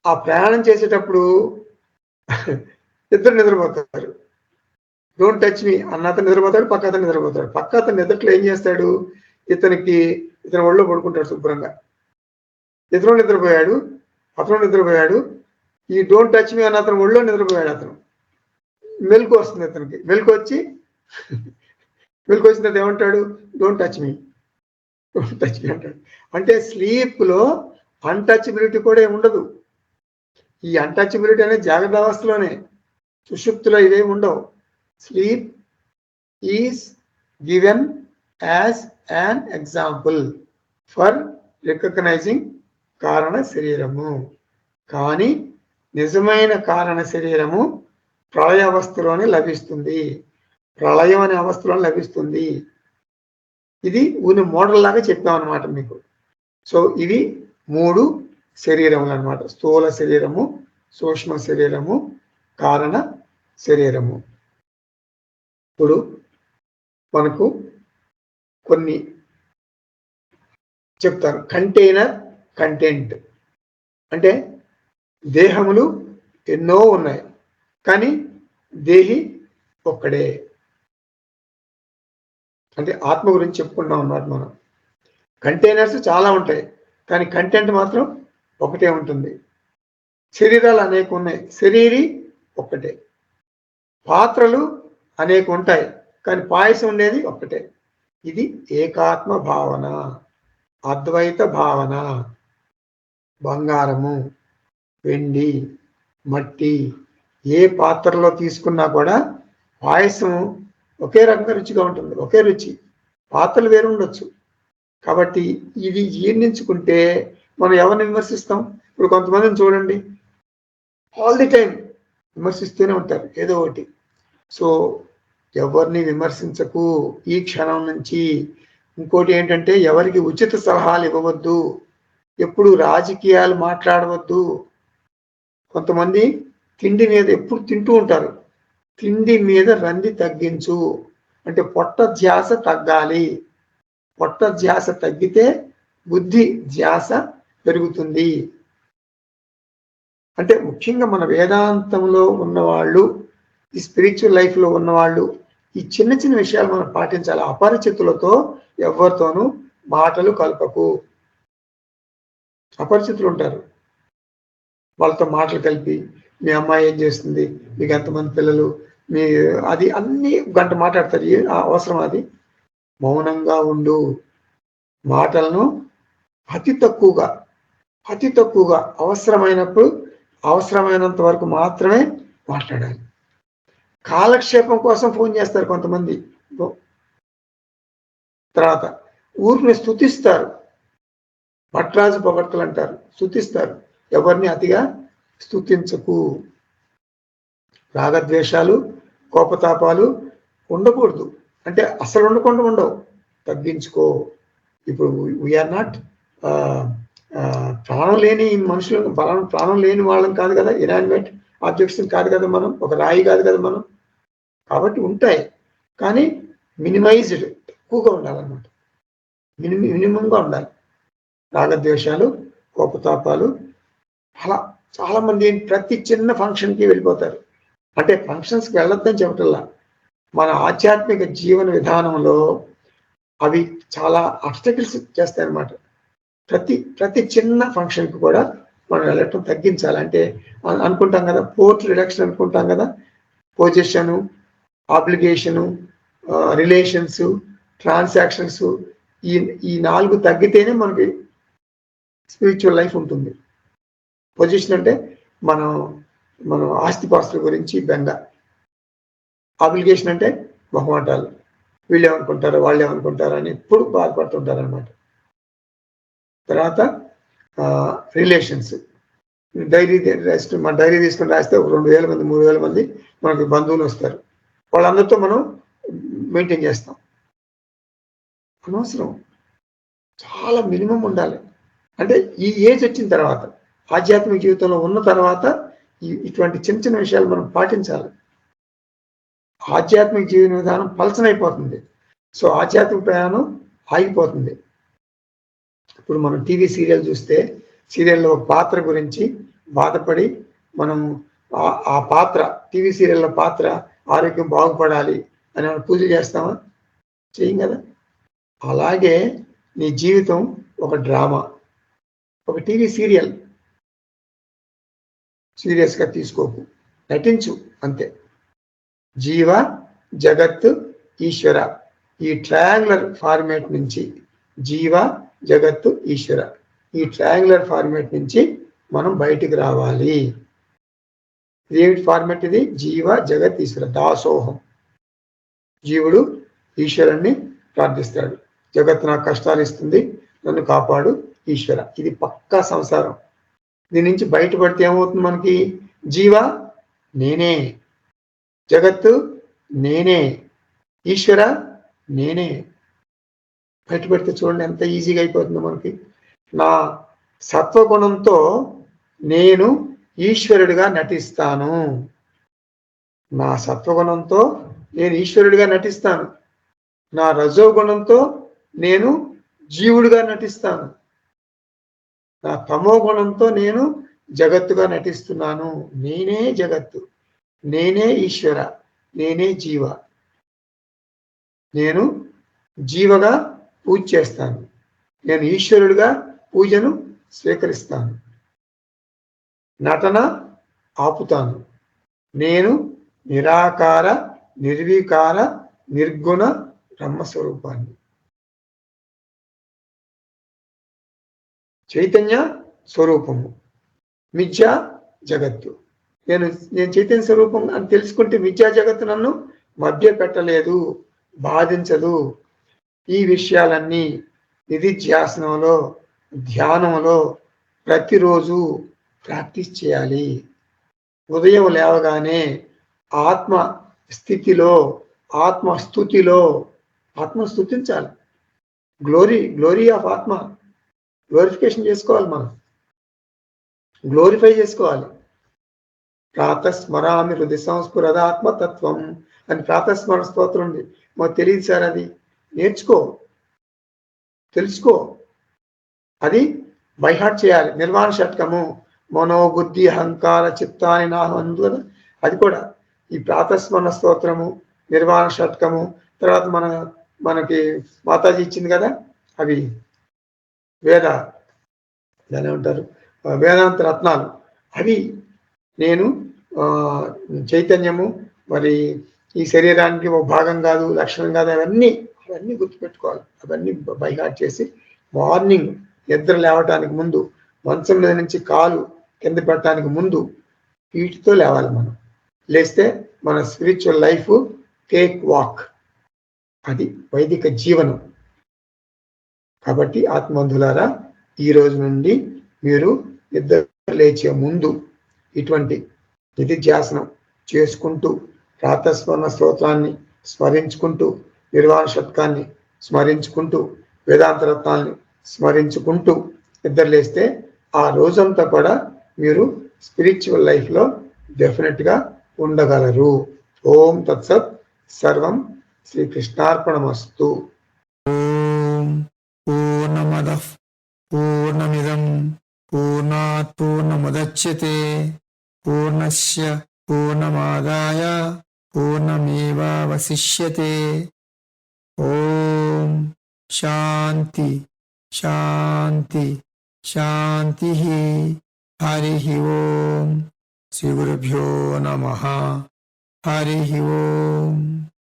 Speaker 2: ఆ ప్రయాణం చేసేటప్పుడు ఇద్దరు నిద్రపోతారు. డోంట్ టచ్ మీ అన్న అతను నిద్రపోతాడు, పక్క అతను నిద్రపోతాడు. పక్క అతను నిద్రలో ఏం చేస్తాడు? ఇతని ఒళ్ళో పడుకుంటాడు శుభ్రంగా. ఇతను నిద్రపోయాడు, అతను నిద్రపోయాడు. ఈ డోంట్ టచ్ మీ అన్న అతను ఒళ్ళో నిద్రపోయాడు. అతను మెలకు వస్తుంది, అతనికి మెలకు వచ్చిన తర్వాత ఏమంటాడు? Don't touch me, don't touch me అంటాడు. అంటే స్లీప్లో అన్టచబిలిటీ కూడా ఉండదు. ఈ అన్టచబిలిటీ అనేది జాగ్రత్త అవస్థలోనే, సుషుప్తిలో ఇవేమి ఉండవు. Sleep is given as an example for recognizing కారణ శరీరము. కానీ నిజమైన కారణ శరీరము ప్రళయ అవస్థలోనే లభిస్తుంది, ప్రళయం అనే అవస్థలోనే లభిస్తుంది. ఇది ఊని మోడల్ లాగా చెప్పామన్నమాట మీకు. సో ఇవి 3 శరీరములు అనమాట: స్థూల శరీరము, సూక్ష్మ శరీరము, కారణ శరీరము. ఇప్పుడు మనకు కొన్ని చెప్తాను. Container, content. అంటే దేహములు ఎన్నో ఉన్నాయి, కానీ దేహి ఒక్కడే. అంటే ఆత్మ గురించి చెప్పుకున్నాం అన్నమాట మనం. కంటైనర్స్ చాలా ఉంటాయి, కానీ కంటెంట్ మాత్రం ఒకటే ఉంటుంది. శరీరాలు అనేక ఉన్నాయి, శరీరి ఒక్కటే. పాత్రలు అనేక ఉంటాయి, కానీ పాయసం ఉండేది ఒక్కటే. ఇది ఏకాత్మ భావన, అద్వైత భావన. బంగారము, వెండి, మట్టి ఏ పాత్రలో తీసుకున్నా కూడా పాయసం ఒకే రకంగా రుచిగా ఉంటుంది, ఒకే రుచి. పాత్రలు వేరు ఉండొచ్చు. కాబట్టి ఇది జీర్ణించుకుంటే మనం ఎవరిని విమర్శిస్తాం? ఇప్పుడు కొంతమందిని చూడండి, ఆల్ ది టైం విమర్శిస్తూనే ఉంటారు ఏదో ఒకటి. సో ఎవరిని విమర్శించకు ఈ క్షణం నుంచి. ఇంకోటి ఏంటంటే, ఎవరికి ఉచిత సలహాలు ఇవ్వవద్దు. ఎప్పుడు రాజకీయాలు మాట్లాడవద్దు. కొంతమంది తిండి మీద ఎప్పుడు తింటూ ఉంటారు. తిండి మీద రంది తగ్గించు అంటే పొట్ట ధ్యాస తగ్గాలి. పొట్ట ధ్యాస తగ్గితే బుద్ధి ధ్యాస పెరుగుతుంది. అంటే ముఖ్యంగా మన వేదాంతంలో ఉన్నవాళ్ళు, ఈ స్పిరిచువల్ లైఫ్లో ఉన్నవాళ్ళు ఈ చిన్న చిన్న విషయాలు మనం పాటించాలి. అపరిచితులతో ఎవరితోనూ మాటలు కలపకు. అపరిచితులు ఉంటారు, వాళ్ళతో మాటలు కలిపి మీ అమ్మాయి ఏం చేస్తుంది, మీకు ఎంతమంది పిల్లలు, మీ అది అన్ని గంట మాట్లాడతారు. అవసరం అది. మౌనంగా ఉండు. మాటలను అతి తక్కువగా అవసరమైనప్పుడు అవసరమైనంత వరకు మాత్రమే మాట్లాడాలి. కాలక్షేపం కోసం ఫోన్ చేస్తారు కొంతమంది. తర్వాత ఊరిని స్తుతిస్తారు, భట్రాజు పొగడ్తలు అంటారు, స్తుతిస్తారు. ఎవరిని అతిగా స్తుతించకు. రాగద్వేషాలు, కోపతాపాలు ఉండకూడదు. అంటే అసలు ఉండకుండా ఉండవు, తగ్గించుకో. ఇప్పుడు వీఆర్ నాట్ ప్రాణం లేని మనుషులు, ప్రాణం లేని వాళ్ళం కాదు కదా, ఇనానిమేట్ ఆబ్జెక్ట్స్ కాదు కదా మనం, ఒక రాయి కాదు కదా మనం. కాబట్టి ఉంటాయి, కానీ మినిమైజ్డ్, తక్కువగా ఉండాలన్నమాట. మినిమంగా ఉండాలి. రాగద్వేషాలు, కోపతాపాలు. అలా చాలా మంది ప్రతి చిన్న ఫంక్షన్కి వెళ్ళిపోతారు. అంటే ఫంక్షన్స్కి వెళ్ళొద్దని చెప్పటల్లా, మన ఆధ్యాత్మిక జీవన విధానంలో అవి చాలా అబ్స్టకిల్స్ చేస్తాయి అన్నమాట. ప్రతి చిన్న ఫంక్షన్కి కూడా మనం వెళ్ళటం తగ్గించాలి. అంటే అనుకుంటాం కదా, పోర్ట్ రిడక్షన్ అనుకుంటాం కదా, పొజిషను, ఆబ్లిగేషను, రిలేషన్స్, ట్రాన్సాక్షన్స్, ఈ 4 తగ్గితేనే మనకి స్పిరిచువల్ లైఫ్ ఉంటుంది. పొజిషన్ అంటే మనం ఆస్తిపాస్తుల గురించి బెంగ. ఆబ్లిగేషన్ అంటే మొహమాటాలు, వీళ్ళు ఏమనుకుంటారు, వాళ్ళు ఏమనుకుంటారు అని ఎప్పుడు బాధపడుతుంటారు అనమాట. తర్వాత రిలేషన్స్, డైరీ మన డైరీ తీసుకుని రాస్తే ఒక 2000 మంది 3000 మంది మనకి బంధువులు వస్తారు. వాళ్ళందరితో మనం మెయింటైన్ చేస్తాం. అనవసరం, చాలా మినిమం ఉండాలి. అంటే ఈ ఏజ్ వచ్చిన తర్వాత, ఆధ్యాత్మిక జీవితంలో ఉన్న తర్వాత ఇటువంటి చిన్న చిన్న విషయాలు మనం పాటించాలి. ఆధ్యాత్మిక జీవన విధానం పలచనైపోతుంది. సో ఆధ్యాత్మిక ప్రయాణం ఆగిపోతుంది. ఇప్పుడు మనం టీవీ సీరియల్ చూస్తే, సీరియల్లో ఒక పాత్ర గురించి బాధపడి మనం ఆ పాత్ర, టీవీ సీరియల్లో పాత్ర ఆరోగ్యం బాగుపడాలి అని మనం పూజ చేస్తామా? చేయం కదా. అలాగే నీ జీవితం ఒక డ్రామా, ఒక టీవీ సీరియల్. సీరియస్గా తీసుకోకు, నటించు అంతే. జీవ, జగత్, ఈశ్వర, ఈ ట్రయాంగులర్ ఫార్మేట్ నుంచి, జీవ, జగత్తు, ఈశ్వర, ఈ ట్రయాంగులర్ ఫార్మేట్ నుంచి మనం బయటికి రావాలి. ఏమిటి ఫార్మేట్ ఇది? జీవ, జగత్, ఈశ్వర, దాసోహం. జీవుడు ఈశ్వరుణ్ణి ప్రార్థిస్తాడు, జగత్తు నాకు కష్టాలు ఇస్తుంది, నన్ను కాపాడు ఈశ్వర. ఇది పక్కా సంసారం. దీని నుంచి బయటపడితే ఏమవుతుంది మనకి? జీవ నేనే, జగత్తు నేనే, ఈశ్వర నేనే. బయటపెడితే చూడండి ఎంత ఈజీగా అయిపోతుందో మనకి. నా సత్వగుణంతో నేను ఈశ్వరుడిగా నటిస్తాను. నా సత్వగుణంతో నేను ఈశ్వరుడిగా నటిస్తాను. నా రజోగుణంతో నేను జీవుడిగా నటిస్తాను. నా తమో గుణంతో నేను జగత్తుగా నటిస్తున్నాను. నేనే జగత్తు, నేనే ఈశ్వర, నేనే జీవ. నేను జీవగా పూజ చేస్తాను, నేను ఈశ్వరుడిగా పూజను స్వీకరిస్తాను. నటన ఆపుతాను. నేను నిరాకార, నిర్వికార, నిర్గుణ బ్రహ్మస్వరూపాన్ని, చైతన్య స్వరూపము. మిథ్యా జగత్తు. నేను చైతన్య స్వరూపం అని తెలుసుకుంటే మిథ్యా జగత్తు నన్ను మధ్య పెట్టలేదు, బాధించదు. ఈ విషయాలన్నీ నిధిధ్యాసనంలో, ధ్యానంలో ప్రతిరోజు ప్రాక్టీస్ చేయాలి. ఉదయం లేవగానే ఆత్మ స్థితిలో, ఆత్మస్థుతిలో, ఆత్మ స్తుతించాలి. గ్లోరీ ఆఫ్ ఆత్మ. గ్లోరిఫికేషన్ చేసుకోవాలి, మనం గ్లోరిఫై చేసుకోవాలి. ప్రాతస్మరామి హృది సంస్ఫురద ఆత్మతత్వం అని ప్రాతస్మరణ స్తోత్రం ఉంది. మాకు తెలియదు సార్, అది నేర్చుకో, తెలుసుకో, అది బైహార్ట్ చేయాలి. నిర్వాణ షట్కము మనోబుద్ధి అహంకార చిత్తాని నాహందు, అది కూడా ఈ ప్రాతస్మరణ స్తోత్రము, నిర్వాణ షట్కము, తర్వాత మనకి మాతాజీ ఇచ్చింది కదా, అవి దాని ఏమంటారు, వేదాంత రత్నాలు, అవి నేను చైతన్యము, మరి ఈ శరీరానికి ఒక భాగం కాదు, లక్షణం కాదు, అవన్నీ గుర్తుపెట్టుకోవాలి. అవన్నీ బైహార్ట్ చేసి మార్నింగ్ నిద్ర లేవటానికి ముందు, మంచం మీద నుంచి కాలు కింద పెట్టడానికి ముందు వీటితో లేవాలి. మనం లేస్తే మన స్పిరిచువల్ లైఫ్ టేక్ వాక్, అది వైదిక జీవనం. కాబట్టి ఆత్మబంధులారా, ఈ రోజు నుండి మీరు నిద్ర లేచే ముందు ఇటువంటి నిధిధ్యాసనం చేసుకుంటూ, ప్రాతస్మరణ స్తోత్రాన్ని స్మరించుకుంటూ, నిర్వాణ షట్కాన్ని స్మరించుకుంటూ, వేదాంత రత్నాల్ని స్మరించుకుంటూ నిద్రలేస్తే ఆ రోజంతా కూడా మీరు స్పిరిచువల్ లైఫ్లో డెఫినెట్గా ఉండగలరు. ఓం తత్సత్. సర్వం శ్రీకృష్ణార్పణమస్తు.
Speaker 1: ఓం పూర్ణమదః పూర్ణమిదం పూర్ణాత్ పూర్ణముదచ్యతే పూర్ణస్య పూర్ణమాదాయ పూర్ణమేవావశిష్యతే. ఓం శాంతి శాంతి శాంతి. హరి ఓం. శ్రీ గురుభ్యో నమః. హరి ఓం.